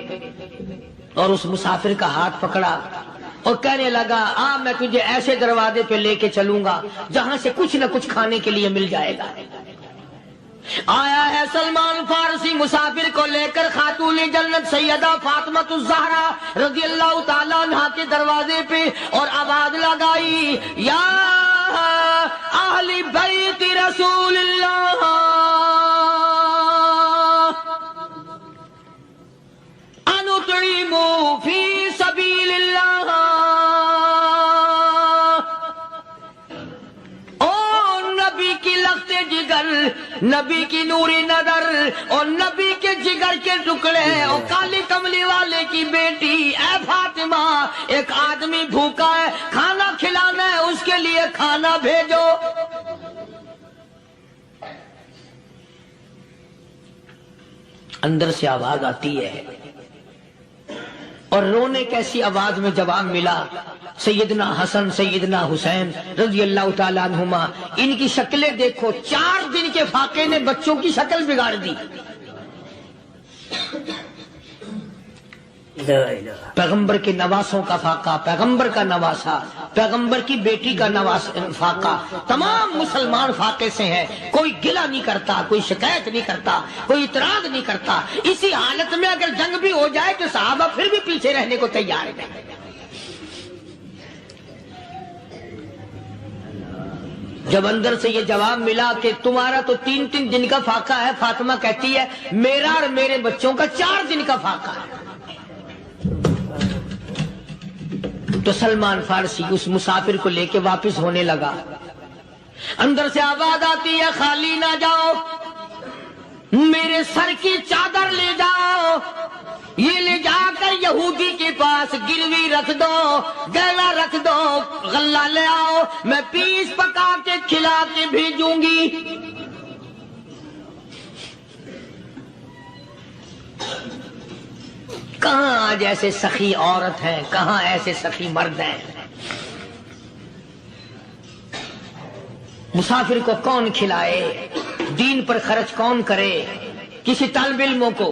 اور اس مسافر کا ہاتھ پکڑا اور کہنے لگا میں تجھے ایسے دروازے پہ لے کے چلوں گا جہاں سے کچھ نہ کچھ کھانے کے لیے مل جائے گا۔ آیا ہے سلمان فارسی مسافر کو لے کر خاتون جنت سیدہ فاطمہ الزہرا رضی اللہ تعالیٰ عنہ کے دروازے پہ اور آواز لگائی یا اہل بیت رسول اللہ انطعموا فی سبیل اللہ، نبی کی لخت جگر، نبی کی نوری نظر اور نبی کے جگر کے ٹکڑے اور کالی کملی والے کی بیٹی اے فاطمہ، ایک آدمی بھوکا ہے، کھانا کھلانے لیے کھانا بھیجو. اندر سے آواز آتی ہے اور رونے کیسی آواز میں جواب ملا. سیدنا حسن سیدنا حسین رضی اللہ تعالیٰ عنہما، ان کی شکلیں دیکھو، 4 دن کے فاقے نے بچوں کی شکل بگاڑ دی. لا الہ. پیغمبر کے نواسوں کا فاقہ، پیغمبر کا نواسا، پیغمبر کی بیٹی کا فاقہ، تمام مسلمان فاقے سے ہیں. کوئی گلہ نہیں کرتا، کوئی شکایت نہیں کرتا، کوئی اعتراض نہیں کرتا. اسی حالت میں اگر جنگ بھی ہو جائے تو صحابہ پھر بھی پیچھے رہنے کو تیار ہیں. جب اندر سے یہ جواب ملا کہ تمہارا تو 3 دن کا فاقہ ہے، فاطمہ کہتی ہے میرا اور میرے بچوں کا 4 دن کا فاقہ ہے. تو سلمان فارسی اس مسافر کو لے کے واپس ہونے لگا. اندر سے آواز آتی ہے خالی نہ جاؤ، میرے سر کی چادر لے جاؤ، یہ لے جا کر یہودی کے پاس گروی رکھ دو، گلا رکھ دو، غلہ لے آؤ، میں پیس پکا کے کھلا کے بھیجوں گی. کہاں آج ایسے سخی عورت ہیں، کہاں ایسے سخی مرد ہیں. مسافر کو کون کھلائے، دین پر خرچ کون کرے. کسی طالب علموں کو،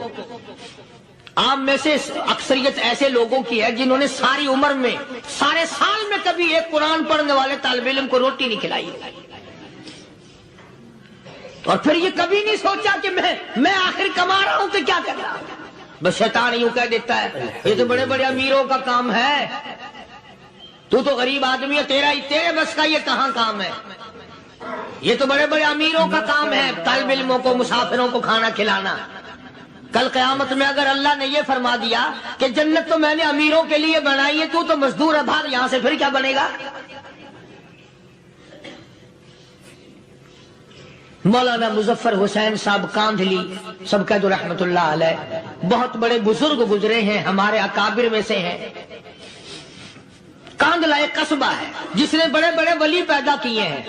آپ میں سے اکثریت ایسے لوگوں کی ہے جنہوں نے ساری عمر میں، سارے سال میں کبھی ایک قرآن پڑھنے والے طالب علم کو روٹی نہیں کھلائی، اور پھر یہ کبھی نہیں سوچا کہ میں آخر کما رہا ہوں تو کیا کر رہا ہوں. بس شیطان یوں کہہ دیتا ہے یہ تو بڑے بڑے امیروں کا کام ہے، تو غریب آدمی ہے، تیرے بس کا یہ کہاں کام ہے. یہ تو بڑے بڑے امیروں کا کام ہے طالب علموں کو، مسافروں کو کھانا کھلانا. کل قیامت میں اگر اللہ نے یہ فرما دیا کہ جنت تو میں نے امیروں کے لیے بنائی ہے، تو مزدور ہے، بھاگ یہاں سے، پھر کیا بنے گا. مولانا مظفر حسین صاحب کاندھلی سب کہہ دو رحمت اللہ علیہ، بہت بڑے بزرگ گزرے ہیں، ہمارے اکابر میں سے ہیں. کاندھلا ایک قصبہ ہے جس نے بڑے بڑے ولی پیدا کیے ہیں.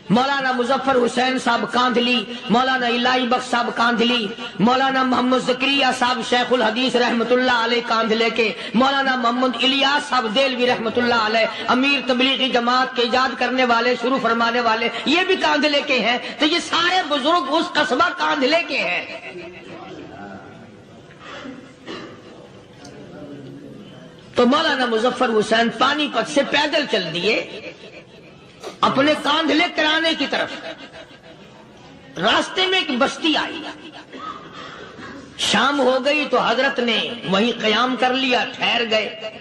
مولانا مظفر حسین صاحب کاندھلی، مولانا الہی بخش صاحب کاندھلی، مولانا محمد زکریا صاحب شیخ الحدیث رحمت اللہ علیہ کاندھلے کے، مولانا محمد الیاس صاحب دیلوی رحمت اللہ علیہ امیر تبلیغی جماعت کے ایجاد کرنے والے، شروع فرمانے والے، یہ بھی کاندھلے کے ہیں. تو یہ سارے بزرگ اس قصبہ کاندھلے کے ہیں. تو مولانا مظفر حسین پانی پت سے پیدل چل دیے اپنے کاندھلے کرانے کی طرف. راستے میں ایک بستی آئی، شام ہو گئی تو حضرت نے وہیں قیام کر لیا، ٹھہر گئے.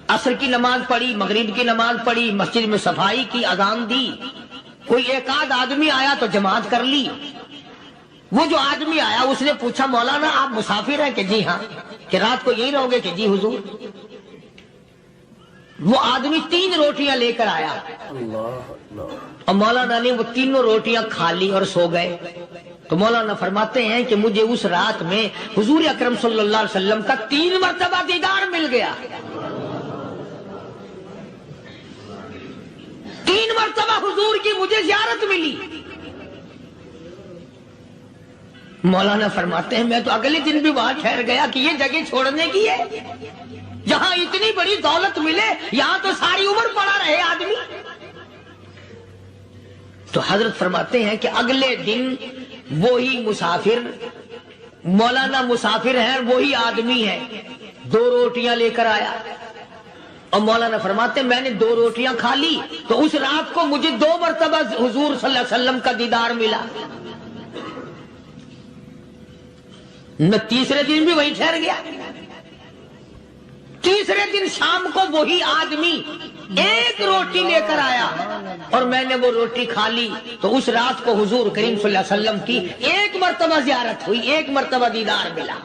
عصر کی نماز پڑھی، مغرب کی نماز پڑھی، مسجد میں صفائی کی، اذان دی. کوئی ایک آدھ آدمی آیا تو جماعت کر لی. وہ جو آدمی آیا اس نے پوچھا مولانا آپ مسافر ہیں؟ کہ جی ہاں. کہ رات کو یہی رہو گے؟ کہ جی حضور. وہ آدمی 3 روٹیاں لے کر آیا اور مولانا نے وہ 3 روٹیاں کھا لی اور سو گئے. تو مولانا فرماتے ہیں کہ مجھے اس رات میں حضور اکرم صلی اللہ علیہ وسلم کا 3 مرتبہ دیدار مل گیا. 3 مرتبہ حضور کی مجھے زیارت ملی. مولانا فرماتے ہیں میں تو اگلے دن بھی وہاں ٹھہر گیا کہ یہ جگہ چھوڑنے کی ہے، جہاں اتنی بڑی دولت ملے یہاں تو ساری عمر پڑا رہے آدمی. تو حضرت فرماتے ہیں کہ اگلے دن وہی مسافر، مولانا مسافر ہیں، وہی آدمی ہے، 2 روٹیاں لے کر آیا. اور مولانا فرماتے ہیں میں نے 2 روٹیاں کھا لی تو اس رات کو مجھے 2 مرتبہ حضور صلی اللہ علیہ وسلم کا دیدار ملا. میں تیسرے دن بھی وہیں ٹھہر گیا. تیسرے دن شام کو وہی آدمی 1 روٹی لے کر آیا اور میں نے وہ روٹی کھا لی. تو اس رات کو حضور کریم صلی اللہ علیہ وسلم کی 1 مرتبہ زیارت ہوئی، 1 مرتبہ دیدار ملا.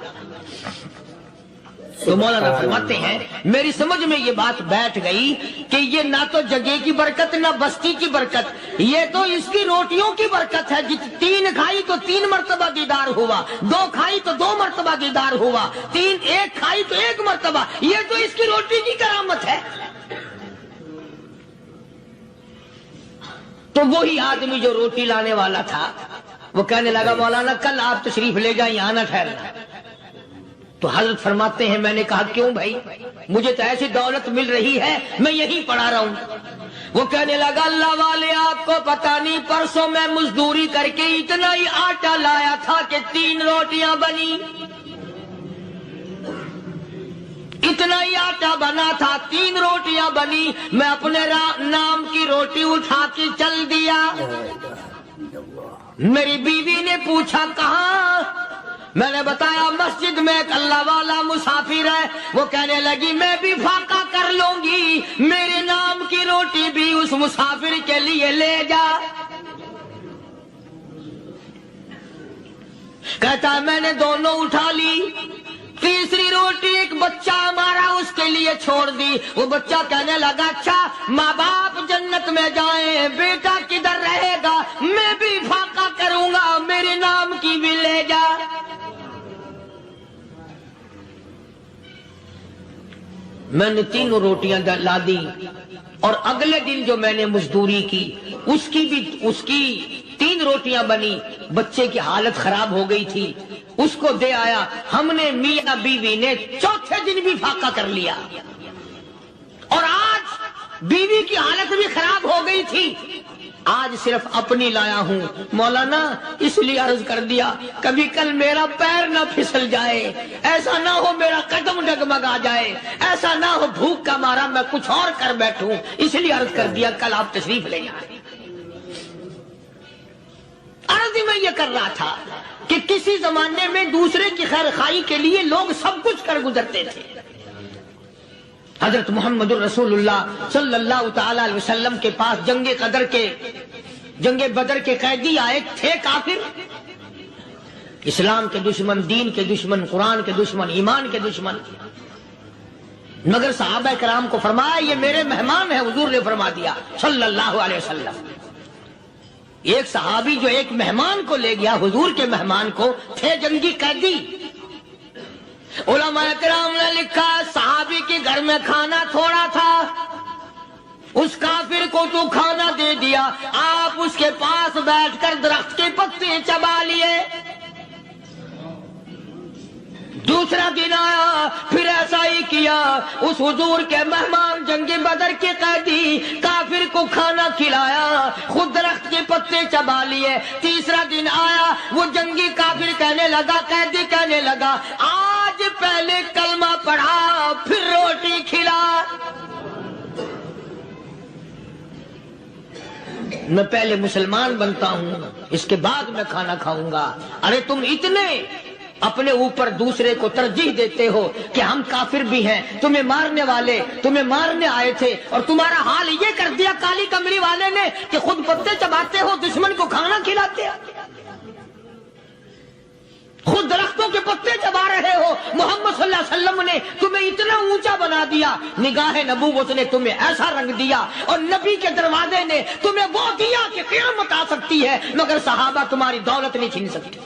تو مولانا فرماتے ہیں میری سمجھ میں یہ بات بیٹھ گئی کہ یہ نہ تو جگہ کی برکت نہ بستی کی برکت، یہ تو اس کی روٹیوں کی برکت ہے. 3 کھائی تو 3 مرتبہ دیدار ہوا، 2 کھائی تو 2 مرتبہ دیدار ہوا، 1 کھائی تو 1 مرتبہ. یہ تو اس کی روٹی کی کرامت ہے. تو وہی آدمی جو روٹی لانے والا تھا وہ کہنے لگا مولانا کل آپ تشریف لے جائیں، یہاں نہ ٹھہرنا۔ تو حضرت فرماتے ہیں میں نے کہا کیوں بھائی، مجھے تو ایسی دولت مل رہی ہے میں یہیں پڑا رہا ہوں۔ وہ کہنے لگا اللہ والے آپ کو پتا نہیں، پرسوں میں مزدوری کر کے اتنا ہی آٹا لایا تھا کہ 3 روٹیاں بنی، اتنا ہی آٹا بنا تھا 3 روٹیاں بنی، میں اپنے نام کی روٹی اٹھا کے چل دیا۔ میری بیوی نے پوچھا کہاں؟ میں نے بتایا مسجد میں ایک اللہ والا مسافر ہے۔ وہ کہنے لگی میں بھی فاقہ کر لوں گی، میرے نام کی روٹی بھی اس مسافر کے لیے لے جا۔ کہتا ہے میں نے دونوں اٹھا لی، تیسری روٹی ایک بچہ ہمارا اس کے لیے چھوڑ دی۔ وہ بچہ کہنے لگا اچھا ماں باپ جنت میں جائیں، بیٹا کدھر رہے گا؟ میں بھی فاقہ کروں گا، میرے نام کی بھی لے جا۔ میں نے 3 روٹیاں لا دی، اور اگلے دن جو میں نے مزدوری کی اس کی 3 روٹیاں بنی۔ بچے کی حالت خراب ہو گئی تھی، اس کو دے آیا۔ ہم نے میاں بیوی نے چوتھے دن بھی فاقہ کر لیا، اور آج بیوی کی حالت بھی خراب ہو گئی تھی، آج صرف اپنی لایا ہوں۔ مولانا اس لیے عرض کر دیا کبھی کل میرا پیر نہ پھسل جائے، ایسا نہ ہو میرا قدم ڈگمگا جائے، ایسا نہ ہو بھوک کا مارا میں کچھ اور کر بیٹھوں، اس لیے عرض کر دیا کل آپ تشریف لے جائیں۔ عرض میں یہ کر رہا تھا کہ کسی زمانے میں دوسرے کی خیر خواہی کے لیے لوگ سب کچھ کر گزرتے تھے۔ حضرت محمد الرسول اللہ صلی اللہ تعالی علیہ وسلم کے پاس جنگ بدر کے قیدی آئے تھے، کافر، اسلام کے دشمن، دین کے دشمن، قرآن کے دشمن، ایمان کے دشمن، مگر صحابہ کرام کو فرمایا یہ میرے مہمان ہیں۔ حضور نے فرما دیا صلی اللہ علیہ وسلم، ایک صحابی جو ایک مہمان کو لے گیا، حضور کے مہمان کو، تھے جنگی قیدی۔ علماء کرام نے لکھا صحابی کے گھر میں کھانا تھوڑا تھا، اس کافر کو تو کھانا دے دیا، آپ اس کے پاس بیٹھ کر درخت کے پتے چبا لیے۔ دوسرا دن آیا پھر ایسا ہی کیا، اس حضور کے مہمان جنگ بدر کے قیدی کافر کو کھانا کھلایا، خود درخت کے پتے چبا لیے۔ تیسرا دن آیا، وہ جنگی کافر کہنے لگا، قیدی کہنے لگا آج پہلے کلمہ پڑھا پھر روٹی کھلا، میں پہلے مسلمان بنتا ہوں اس کے بعد میں کھانا کھاؤں گا۔ ارے تم اتنے اپنے اوپر دوسرے کو ترجیح دیتے ہو کہ ہم کافر بھی ہیں، تمہیں مارنے والے تمہیں مارنے آئے تھے، اور تمہارا حال یہ کر دیا کالی کمری والے نے کہ خود پتے چباتے ہو، دشمن کو کھانا کھلاتے ہو، خود درختوں کے پتے چبا رہے ہو۔ محمد صلی اللہ علیہ وسلم نے تمہیں اتنا اونچا بنا دیا، نگاہ نبوت نے تمہیں ایسا رنگ دیا، اور نبی کے دروازے نے تمہیں وہ دیا کہ قیامت آ سکتی ہے، مگر صحابہ تمہاری دولت نہیں چھین سکتے۔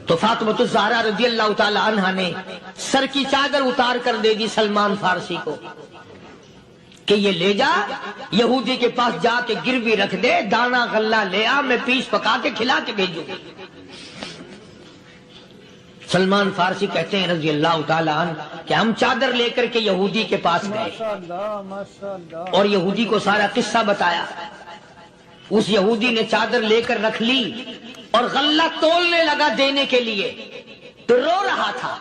تو فاطمۃ الزہرا رضی اللہ تعالی عنہا نے سر کی چادر اتار کر دے دی سلمان فارسی کو کہ یہ لے جا، یہودی کے پاس جا کے گروی رکھ دے، دانا غلہ لے آ، میں پیس پکا کے کھلا کے بھیجوں۔ سلمان فارسی کہتے ہیں رضی اللہ تعالی عنہ کہ ہم چادر لے کر کے یہودی کے پاس گئے اور یہودی کو سارا قصہ بتایا۔ اس یہودی نے چادر لے کر رکھ لی اور غلہ تولنے لگا دینے کے لیے، تو رو رہا تھا۔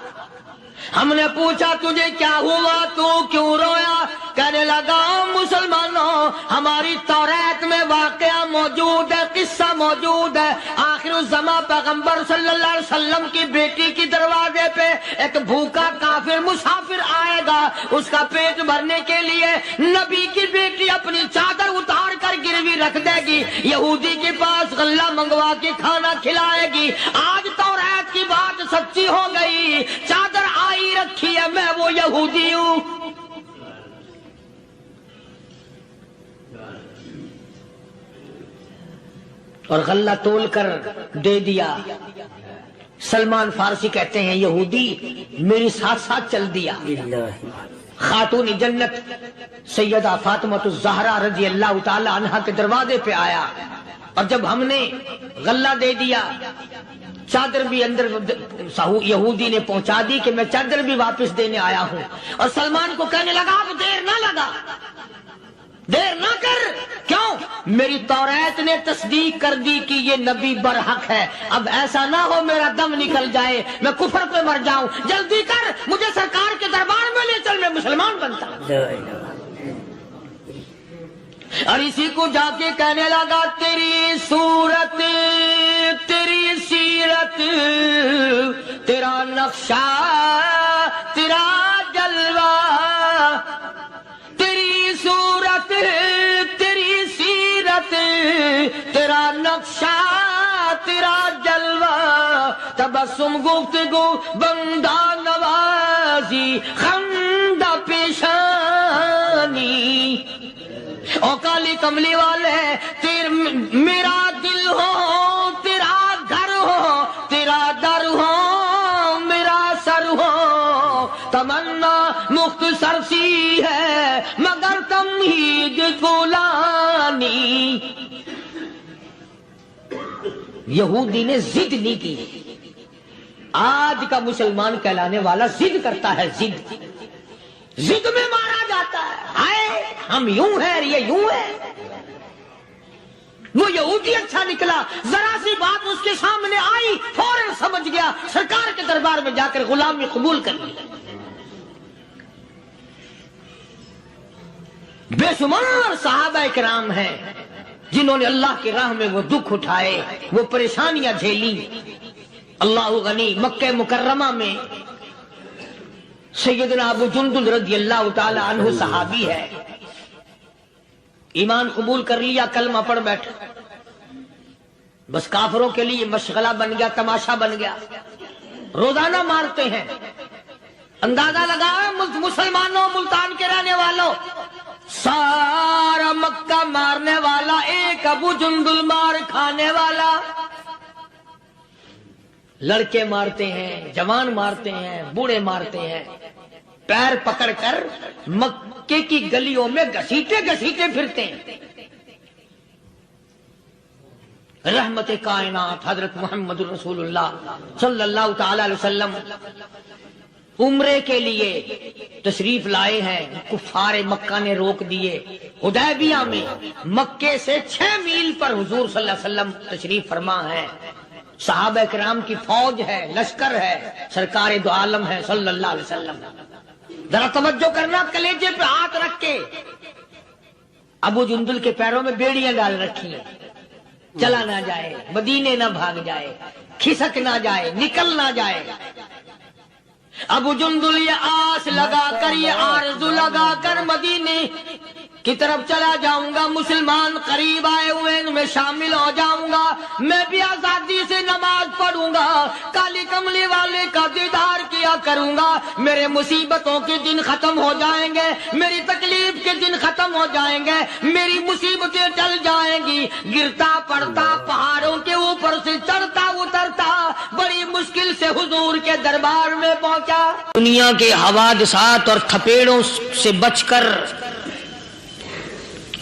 ہم نے پوچھا تجھے کیا ہوا، تو کیوں رویا؟ کہنے لگا مسلمانوں ہماری توریت میں واقعہ موجود ہے، قصہ موجود ہے، آخر الزمان پیغمبر صلی اللہ علیہ وسلم کی بیٹی کی دروازے پہ ایک بھوکا کافر مسافر آئے گا، اس کا پیٹ بھرنے کے لیے نبی کی بیٹی اپنی چادر اتار کر گروی رکھ دے گی، یہودی کے پاس غلہ منگوا کے کھانا کھلائے گی۔ آج توریت کی بات سچی ہو گئی، چادر آئی رکھی ہے، میں وہ یہودی ہوں۔ اور غلہ تول کر دے دیا۔ سلمان فارسی کہتے ہیں یہودی میرے ساتھ ساتھ چل دیا، خاتون جنت سیدہ فاطمہ الزہرا رضی اللہ تعالی عنہا کے دروازے پہ آیا، اور جب ہم نے غلہ دے دیا، چادر بھی اندر یہودی نے پہنچا دی کہ میں چادر بھی واپس دینے آیا ہوں، اور سلمان کو کہنے لگا اب دیر نہ لگا، دیر نہ کر، کیوں؟ میری توریت نے تصدیق کر دی کہ یہ نبی برحق ہے، اب ایسا نہ ہو میرا دم نکل جائے، میں کفر پہ مر جاؤں، جلدی کر، مجھے سرکار کے دربار میں لے چل، میں مسلمان بنتا ہوں۔ لا إله اور اسی کو جا کے کہنے لگا تیری صورت، تیری سیرت، تیرا نقشہ، تیرا جلوہ، تیری صورت، تیری سیرت، تیرا نقشہ، تیرا جلوہ، تبسم گفتگو بندہ نوازی خندہ پیشانی، او کالی کملی والے میرا دل ہو، تیرا گھر ہو، تیرا در ہو، میرا سر ہو، تمنا مختصر سی ہے مگر تمہید طولانی۔ یہودی نے ضد نہیں کی، آج کا مسلمان کہلانے والا ضد کرتا ہے، ضد میں مارا جاتا ہے، ہائے ہم یوں ہیں، یہ یوں ہے۔ وہ یہودی اچھا نکلا، ذرا سی بات اس کے سامنے آئی فوراً سمجھ گیا، سرکار کے دربار میں جا کر غلامی قبول کر لی۔ بے شمار صحابہ کرام ہیں جنہوں نے اللہ کی راہ میں وہ دکھ اٹھائے، وہ پریشانیاں جھیلی۔ اللہ غنی، مکہ مکرمہ میں سیدنا ابو جندل رضی اللہ تعالی عنہ صحابی ہے، ایمان قبول کر لیا، کلمہ پڑھ بیٹھا، بس کافروں کے لیے مشغلہ بن گیا، تماشا بن گیا، روزانہ مارتے ہیں۔ اندازہ لگاؤ مسلمانوں، ملتان کے رہنے والوں، سارا مکہ مارنے والا ایک ابو جندل مار کھانے والا۔ لڑکے مارتے ہیں، جوان مارتے ہیں، بوڑھے مارتے ہیں، پیر پکڑ کر مکے کی گلیوں میں گھسیٹے گھسیٹے پھرتے ہیں۔ رحمت کائنات حضرت محمد رسول اللہ صلی اللہ تعالی علیہ وسلم عمرے کے لیے تشریف لائے ہیں، کفار مکہ نے روک دیے۔ حدیبیہ میں مکے سے 6 میل پر حضور صلی اللہ علیہ وسلم تشریف فرما ہے، صحابہ کرام کی فوج ہے، لشکر ہے، سرکار دو عالم ہے صلی اللہ علیہ وسلم۔ ذرا توجہ کرنا، کلیجے پہ ہاتھ رکھ کے، ابو جندل کے پیروں میں بیڑیاں ڈال رکھی ہیں، چلا نہ جائے، مدینے نہ بھاگ جائے، کھسک نہ جائے، نکل نہ جائے۔ ابو جندل یہ آس لگا کر، یہ آرزو لگا کر مدینے کی طرف چلا جاؤں گا، مسلمان قریب آئے ہوئے ان میں شامل ہو جاؤں گا، میں بھی آزادی سے نماز پڑھوں گا، کالی کملی والے کا دیدار کیا کروں گا، میرے مصیبتوں کے دن ختم ہو جائیں گے، میری تکلیف کے دن ختم ہو جائیں گے، میری مصیبتیں ٹل جائیں گی۔ گرتا پڑتا پہاڑوں کے اوپر سے چڑھتا اترتا بڑی مشکل سے حضور کے دربار میں پہنچا۔ دنیا کے حوادثات اور تھپیڑوں سے بچ کر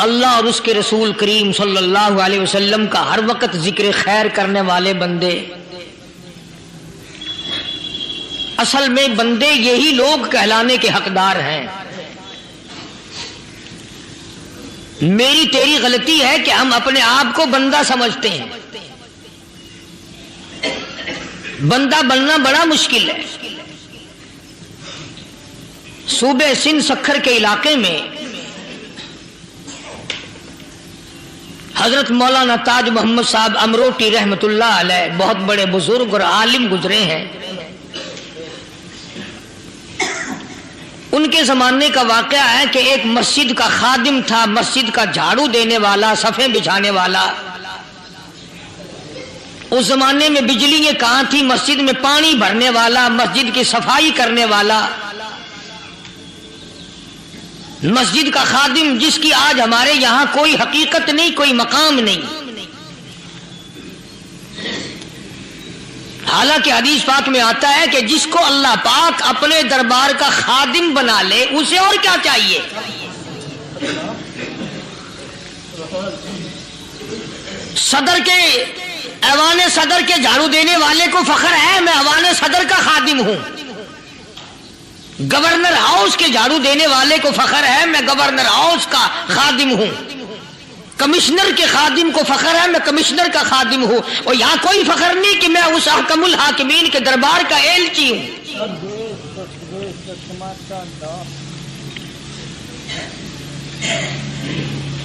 اللہ اور اس کے رسول کریم صلی اللہ علیہ وسلم کا ہر وقت ذکر خیر کرنے والے بندے، اصل میں بندے یہی لوگ کہلانے کے حقدار ہیں۔ میری تیری غلطی ہے کہ ہم اپنے آپ کو بندہ سمجھتے ہیں۔ بندہ بننا بڑا مشکل ہے۔ صوبے سندھ سکھر کے علاقے میں حضرت مولانا تاج محمد صاحب امروٹی رحمت اللہ علیہ بہت بڑے بزرگ اور عالم گزرے ہیں۔ ان کے زمانے کا واقعہ ہے کہ ایک مسجد کا خادم تھا، مسجد کا جھاڑو دینے والا، صفیں بچھانے والا۔ اس زمانے میں بجلیاں کہاں تھی، مسجد میں پانی بھرنے والا، مسجد کی صفائی کرنے والا، مسجد کا خادم جس کی آج ہمارے یہاں کوئی حقیقت نہیں، کوئی مقام نہیں۔ حالانکہ حدیث پاک میں آتا ہے کہ جس کو اللہ پاک اپنے دربار کا خادم بنا لے اسے اور کیا چاہیے. صدر کے ایوان صدر کے جھاڑو دینے والے کو فخر ہے میں ایوان صدر کا خادم ہوں. گورنر ہاؤس کے جھاڑو دینے والے کو فخر ہے میں گورنر ہاؤس کا خادم ہوں. کمشنر کے خادم کو فخر ہے میں کمشنر کا خادم ہوں. اور یہاں کوئی فخر نہیں کہ میں اس حکم الحاکمین کے دربار کا ایلچی ہوں.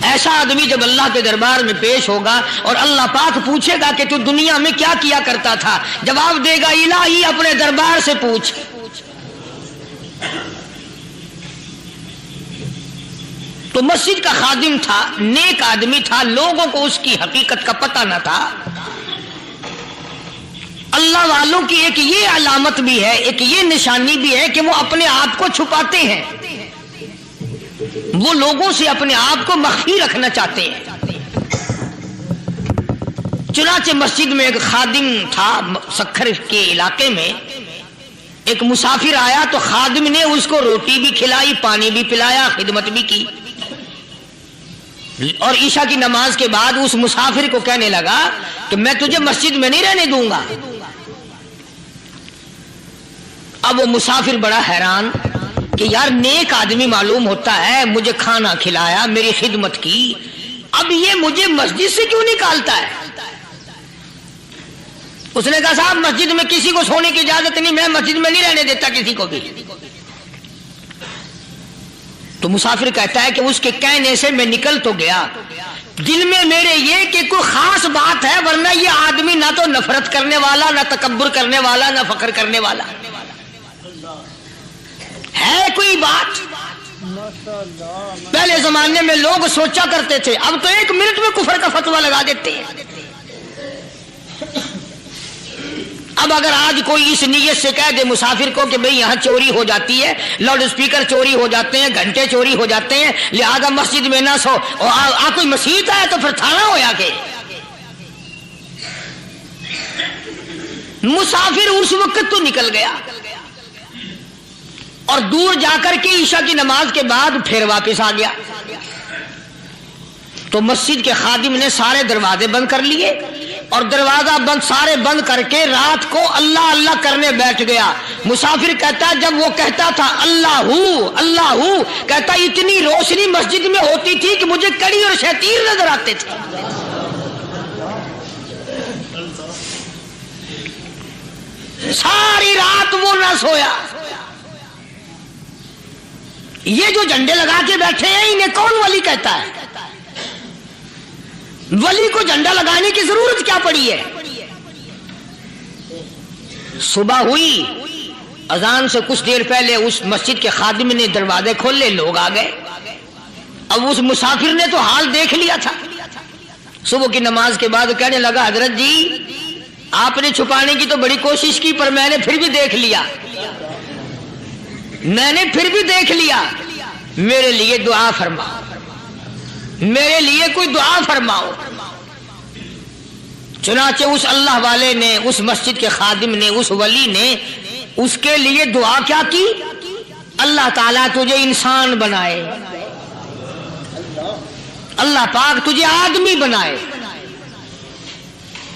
ایسا آدمی جب اللہ کے دربار میں پیش ہوگا اور اللہ پاک پوچھے گا کہ تو دنیا میں کیا کیا کرتا تھا, جواب دے گا الہی اپنے دربار سے پوچھ. تو مسجد کا خادم تھا, نیک آدمی تھا, لوگوں کو اس کی حقیقت کا پتہ نہ تھا. اللہ والوں کی ایک یہ علامت بھی ہے, ایک یہ نشانی بھی ہے کہ وہ اپنے آپ کو چھپاتے ہیں, وہ لوگوں سے اپنے آپ کو مخفی رکھنا چاہتے ہیں. چنانچہ مسجد میں ایک خادم تھا, سکھر کے علاقے میں ایک مسافر آیا تو خادم نے اس کو روٹی بھی کھلائی, پانی بھی پلایا, خدمت بھی کی. اور عشاء کی نماز کے بعد اس مسافر کو کہنے لگا کہ میں تجھے مسجد میں نہیں رہنے دوں گا. اب وہ مسافر بڑا حیران کہ یار نیک آدمی معلوم ہوتا ہے, مجھے کھانا کھلایا, میری خدمت کی, اب یہ مجھے مسجد سے کیوں نکالتا ہے. اس نے کہا صاحب مسجد میں کسی کو سونے کی اجازت نہیں, میں مسجد میں نہیں رہنے دیتا کسی کو بھی. تو مسافر کہتا ہے کہ اس کے کہنے سے میں نکل تو گیا, دل میں میرے یہ کہ کوئی خاص بات ہے, ورنہ یہ آدمی نہ تو نفرت کرنے والا, نہ تکبر کرنے والا, نہ فخر کرنے والا ہے. کوئی بات پہلے زمانے میں لوگ سوچا کرتے تھے, اب تو ایک منٹ میں کفر کا فتویٰ لگا دیتے ہیں. اب اگر آج کوئی اس نیت سے کہہ دے مسافر کو کہ بھئی یہاں چوری ہو جاتی ہے, لاؤڈ اسپیکر چوری ہو جاتے ہیں, گھنٹے چوری ہو جاتے ہیں, لہذا مسجد میں نہ سو, اور کوئی مسجد ہے تو پھر تھانہ ہویا کہ مسافر اس وقت تو نکل گیا اور دور جا کر کے عشاء کی نماز کے بعد پھر واپس آ گیا. تو مسجد کے خادم نے سارے دروازے بند کر لیے اور دروازہ بند سارے بند کر کے رات کو اللہ اللہ کرنے بیٹھ گیا. مسافر کہتا جب وہ کہتا تھا اللہ ہو کہتا اتنی روشنی مسجد میں ہوتی تھی کہ مجھے کڑی اور شیطیر نظر آتے تھے. ساری رات وہ نہ سویا. یہ جو جھنڈے لگا کے بیٹھے ہیں انہیں کون ولی کہتا ہے؟ ولی کو جھنڈا لگانے کی ضرورت کیا پڑی ہے؟ صبح ہوئی, اذان سے کچھ دیر پہلے اس مسجد کے خادم نے دروازے کھولے, لوگ آ گئے. اب اس مسافر نے تو حال دیکھ لیا تھا. صبح کی نماز کے بعد کہنے لگا حضرت جی آپ نے چھپانے کی تو بڑی کوشش کی, پر میں نے پھر بھی دیکھ لیا, میرے لیے دعا فرماؤ, میرے لیے کوئی دعا فرماؤ. چنانچہ اس اللہ والے نے, اس مسجد کے خادم نے, اس ولی نے اس کے لیے دعا کیا کی؟ اللہ تعالیٰ تجھے انسان بنائے, اللہ پاک تجھے آدمی بنائے.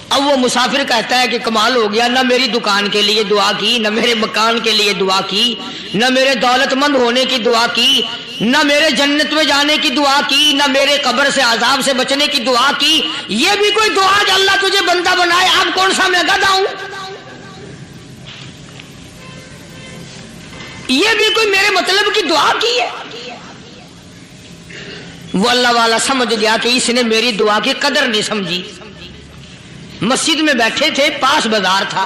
اب وہ مسافر کہتا ہے کہ کمال ہو گیا, نہ میری دکان کے لیے دعا کی, نہ میرے مکان کے لیے دعا کی, نہ میرے دولت مند ہونے کی دعا کی, نہ میرے جنت میں جانے کی دعا کی, نہ میرے قبر سے عذاب سے بچنے کی دعا کی. یہ بھی کوئی دعا کہ اللہ تجھے بندہ بنائے؟ اب کون سا میں گدھا ہوں؟ یہ بھی کوئی میرے مطلب کی دعا کی ہے؟ وہ اللہ والا سمجھ گیا کہ اس نے میری دعا کی قدر نہیں سمجھی. مسجد میں بیٹھے تھے, پاس بازار تھا.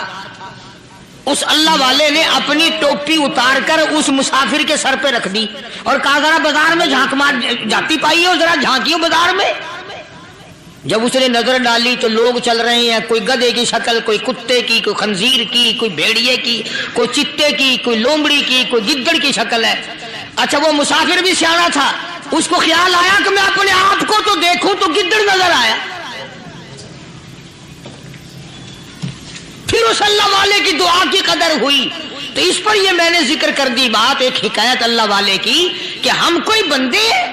اس اللہ والے نے اپنی ٹوپی اتار کر اس مسافر کے سر پہ رکھ دی اور کہا ذرا بازار میں جھانک مار جاتی پائی ہو, ذرا جھانکیو بازار میں. جب اس نے نظر ڈالی تو لوگ چل رہے ہیں, کوئی گدھے کی شکل, کوئی کتے کی, کوئی خنزیر کی, کوئی بھیڑیے کی, کوئی چتے کی, کوئی لومڑی کی, کوئی گدڑ کی شکل ہے. اچھا وہ مسافر بھی سیانا تھا, اس کو خیال آیا کہ میں اپنے آپ کو تو دیکھوں تو گدڑ نظر آیا. پھر اس اللہ والے کی دعا کی قدر ہوئی. تو اس پر یہ میں نے ذکر کر دی بات، ایک حکایت اللہ والے کی کہ ہم کوئی بندے ہیں.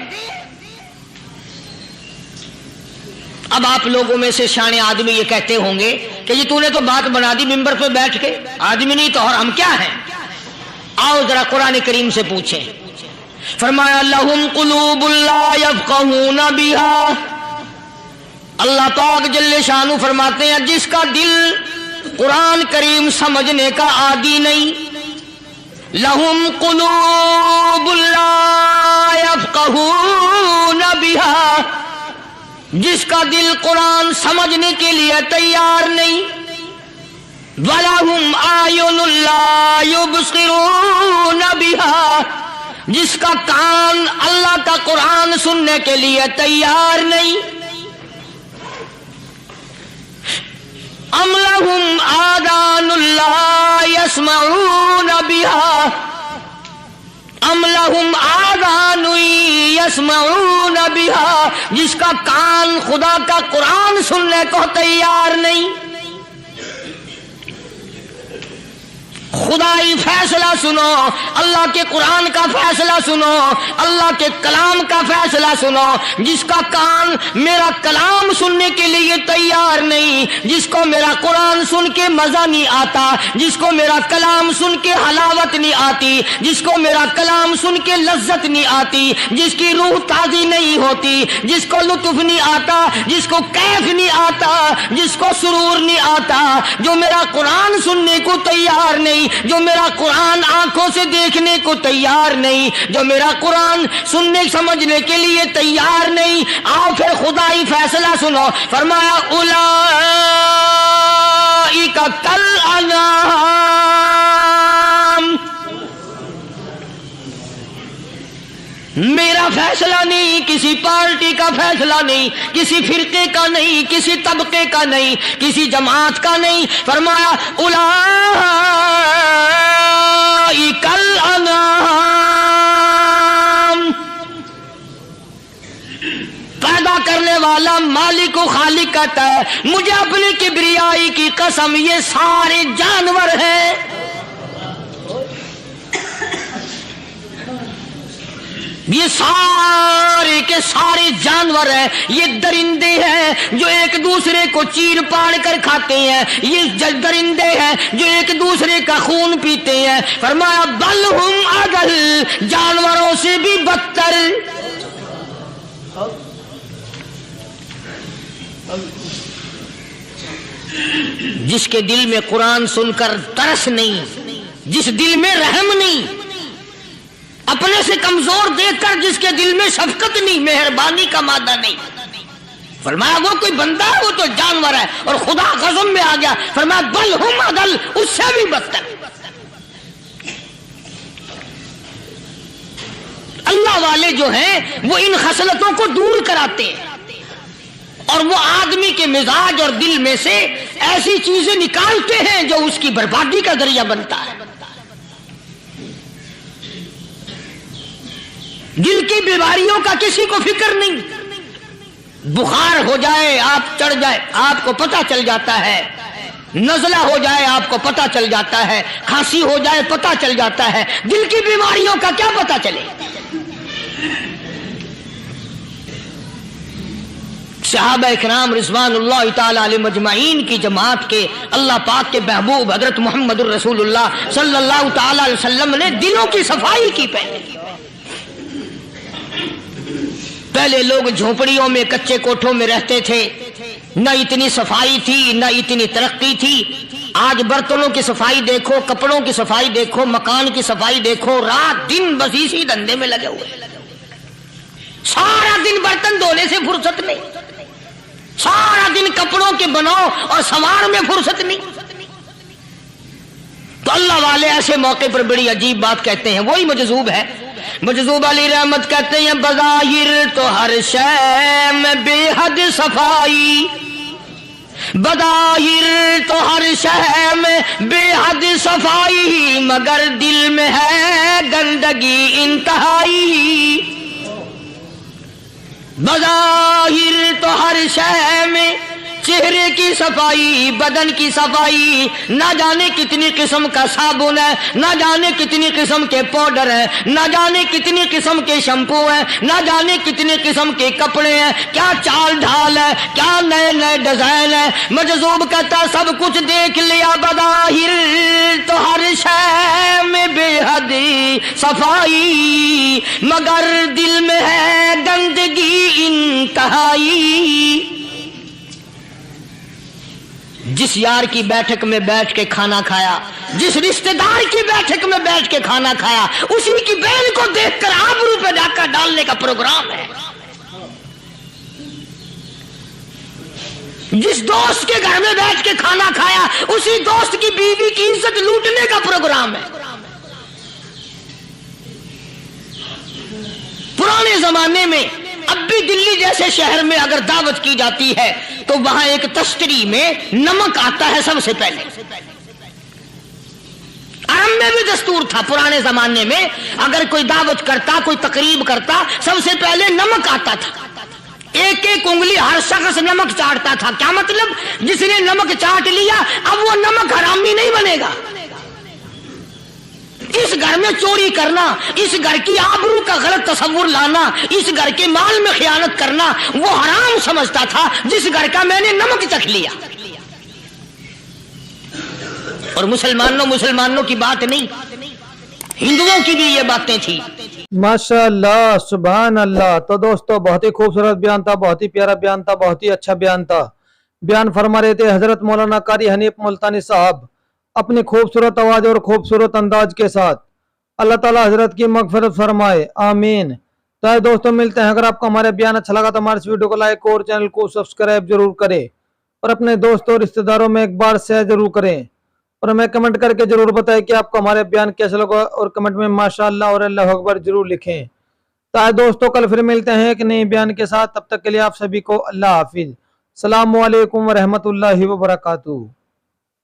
اب آپ لوگوں میں سے شانے آدمی یہ کہتے ہوں گے کہ جی تو نے تو بات بنا دی ممبر پہ بیٹھ کے، آدمی نہیں تو اور ہم کیا ہیں؟ آؤ ذرا قرآن کریم سے پوچھیں. فرمایا لہم قلوب لا یفقہون بہا، اللہ پاک جل شانہ فرماتے ہیں جس کا دل قرآن کریم سمجھنے کا عادی نہیں. لہم قلوب لا یفقہون بہا، جس کا دل قرآن سمجھنے کے لیے تیار نہیں. وَلَهُمْ أَعْيُنٌ لَا يُبْصِرُونَ بِهَا، جس کا کان اللہ کا قرآن سننے کے لیے تیار نہیں. أَمْ لَهُمْ آذَانٌ لَا يَسْمَعُونَ بِهَا، ام لہم آذان یسمعون بہا، جس کا کان خدا کا قرآن سننے کو تیار نہیں. خدائی فیصلہ سنو، اللہ کے قرآن کا فیصلہ سنو، اللہ کے کلام کا فیصلہ سنو. جس کا کان میرا کلام سننے کے لیے تیار نہیں، جس کو میرا قرآن سن کے مزہ نہیں آتا، جس کو میرا کلام سن کے حلاوت نہیں آتی، جس کو میرا کلام سن کے لذت نہیں آتی، جس کی روح تازی نہیں ہوتی، جس کو لطف نہیں آتا، جس کو کیف نہیں آتا، جس کو سرور نہیں آتا، جو میرا قرآن سننے کو تیار نہیں، جو میرا قرآن آنکھوں سے دیکھنے کو تیار نہیں، جو میرا قرآن سننے سمجھنے کے لیے تیار نہیں. آؤ پھر خدائی فیصلہ سنو. فرمایا اولئک کالانعام، میرا فیصلہ نہیں، کسی پارٹی کا فیصلہ نہیں، کسی فرقے کا نہیں، کسی طبقے کا نہیں، کسی جماعت کا نہیں. فرمایا اولئک الانعام، پیدا کرنے والا مالک و خالق کہتا ہے مجھے اپنی کبریائی کی قسم یہ سارے جانور ہیں. یہ سارے کے سارے جانور ہیں، یہ درندے ہیں جو ایک دوسرے کو چیر پاڑ کر کھاتے ہیں، یہ درندے ہیں جو ایک دوسرے کا خون پیتے ہیں. فرمایا بل ہم اضل، جانوروں سے بھی بدتر. جس کے دل میں قرآن سن کر ترس نہیں، جس دل میں رحم نہیں، اپنے سے کمزور دیکھ کر جس کے دل میں شفقت نہیں، مہربانی کا مادہ نہیں. فرمایا وہ کوئی بندہ ہے، وہ تو جانور ہے. اور خدا قسم میں آ گیا، فرمایا بل ہم اضل، اس سے بھی بدتر. اللہ والے جو ہیں وہ ان خصلتوں کو دور کراتے ہیں اور وہ آدمی کے مزاج اور دل میں سے ایسی چیزیں نکالتے ہیں جو اس کی بربادی کا ذریعہ بنتا ہے. دل کی بیماریوں کا کسی کو فکر نہیں. بخار ہو جائے آپ چڑھ جائے آپ کو پتہ چل جاتا ہے، نزلہ ہو جائے آپ کو پتہ چل جاتا ہے، کھانسی ہو جائے پتہ چل جاتا ہے. دل کی بیماریوں کا کیا پتہ چلے؟ صحابہ اکرام رضوان اللہ تعالی علیہ مجمعین کی جماعت کے اللہ پاک کے محبوب حضرت محمد الرسول اللہ صلی اللہ تعالی علیہ وسلم نے دلوں کی صفائی کی. پہلے لوگ جھونپڑیوں میں کچے کوٹھوں میں رہتے تھے، نہ اتنی صفائی تھی نہ اتنی ترقی تھی. آج برتنوں کی صفائی دیکھو، کپڑوں کی صفائی دیکھو، مکان کی صفائی دیکھو، رات دن بس اسی دھندے میں لگے ہوئے. سارا دن برتن دھونے سے فرصت نہیں، سارا دن کپڑوں کے بناؤ اور سنوار میں فرصت نہیں. تو اللہ والے ایسے موقع پر بڑی عجیب بات کہتے ہیں. وہی مجذوب ہے، مجذوب علی رحمت کہتے ہیں بظاہر تو ہر شے میں بے حد صفائی، بظاہر تو ہر شے میں بے حد صفائی، مگر دل میں ہے گندگی انتہائی. بظاہر تو ہر شے میں چہرے کی صفائی، بدن کی صفائی، نہ جانے کتنی قسم کا صابن ہے، نہ جانے کتنی قسم کے پاؤڈر ہیں، نہ جانے کتنی قسم کے شیمپو ہیں، نہ جانے کتنی قسم کے کپڑے ہیں، کیا چال ڈھال ہے، کیا نئے نئے ڈیزائن ہے۔ مجذوب کہتا سب کچھ دیکھ لیا بظاہر، تو ہر شے میں بے حد صفائی، مگر دل میں ہے گندگی انتہائی۔ جس یار کی بیٹھک میں بیٹھ کے کھانا کھایا، جس رشتہ دار کی بیٹھک میں بیٹھ کے کھانا کھایا، اسی کی بہن کو دیکھ کر آبرو پہ ڈاکہ ڈالنے کا پروگرام ہے۔ جس دوست کے گھر میں بیٹھ کے کھانا کھایا، اسی دوست کی بیوی کی عزت لوٹنے کا پروگرام ہے۔ پرانے زمانے میں اب بھی دلی جیسے شہر میں اگر دعوت کی جاتی ہے تو وہاں ایک تشتری میں نمک آتا ہے سب سے پہلے۔ عرب میں بھی دستور تھا پرانے زمانے میں، اگر کوئی دعوت کرتا، کوئی تقریب کرتا، سب سے پہلے نمک آتا تھا۔ ایک ایک انگلی ہر شخص نمک چاٹتا تھا۔ کیا مطلب؟ جس نے نمک چاٹ لیا اب وہ نمک حرامی نہیں بنے گا۔ اس گھر میں چوری کرنا، اس گھر کی آبرو کا غلط تصور لانا، اس گھر کے مال میں خیانت کرنا وہ حرام سمجھتا تھا جس گھر کا میں نے نمک چکھ لیا۔ اور مسلمانوں کی بات نہیں، ہندوؤں کی بھی یہ باتیں تھی۔ ماشاء اللہ، سبحان اللہ۔ تو دوستو بہت ہی خوبصورت بیان تھا، بہت ہی پیارا بیان تھا، بہت ہی اچھا بیان تھا۔ بیان فرما رہے تھے حضرت مولانا قاری حنیف ملتانی صاحب اپنی خوبصورت آواز اور خوبصورت انداز کے ساتھ۔ اللہ تعالیٰ حضرت کی مغفرت فرمائے، آمین۔ تو دوستو ملتے ہیں، اگر آپ کو ہمارے بیان اچھا لگا تو ہمارے اس ویڈیو کو لائک اور چینل کو سبسکرائب ضرور کریں، اور اپنے دوستوں اور رشتہ داروں میں ایک بار شیئر ضرور کریں، اور ہمیں کمنٹ کر کے ضرور بتائیں کہ آپ کو ہمارے بیان کیسا لگا، اور کمنٹ میں ماشاءاللہ اور اللہ اکبر ضرور لکھیں۔ تو دوستو کل پھر ملتے ہیں ایک نئی بیان کے ساتھ، تب تک کے لیے آپ سبھی کو اللہ حافظ۔ السلام علیکم ورحمۃ اللہ وبرکاتہ۔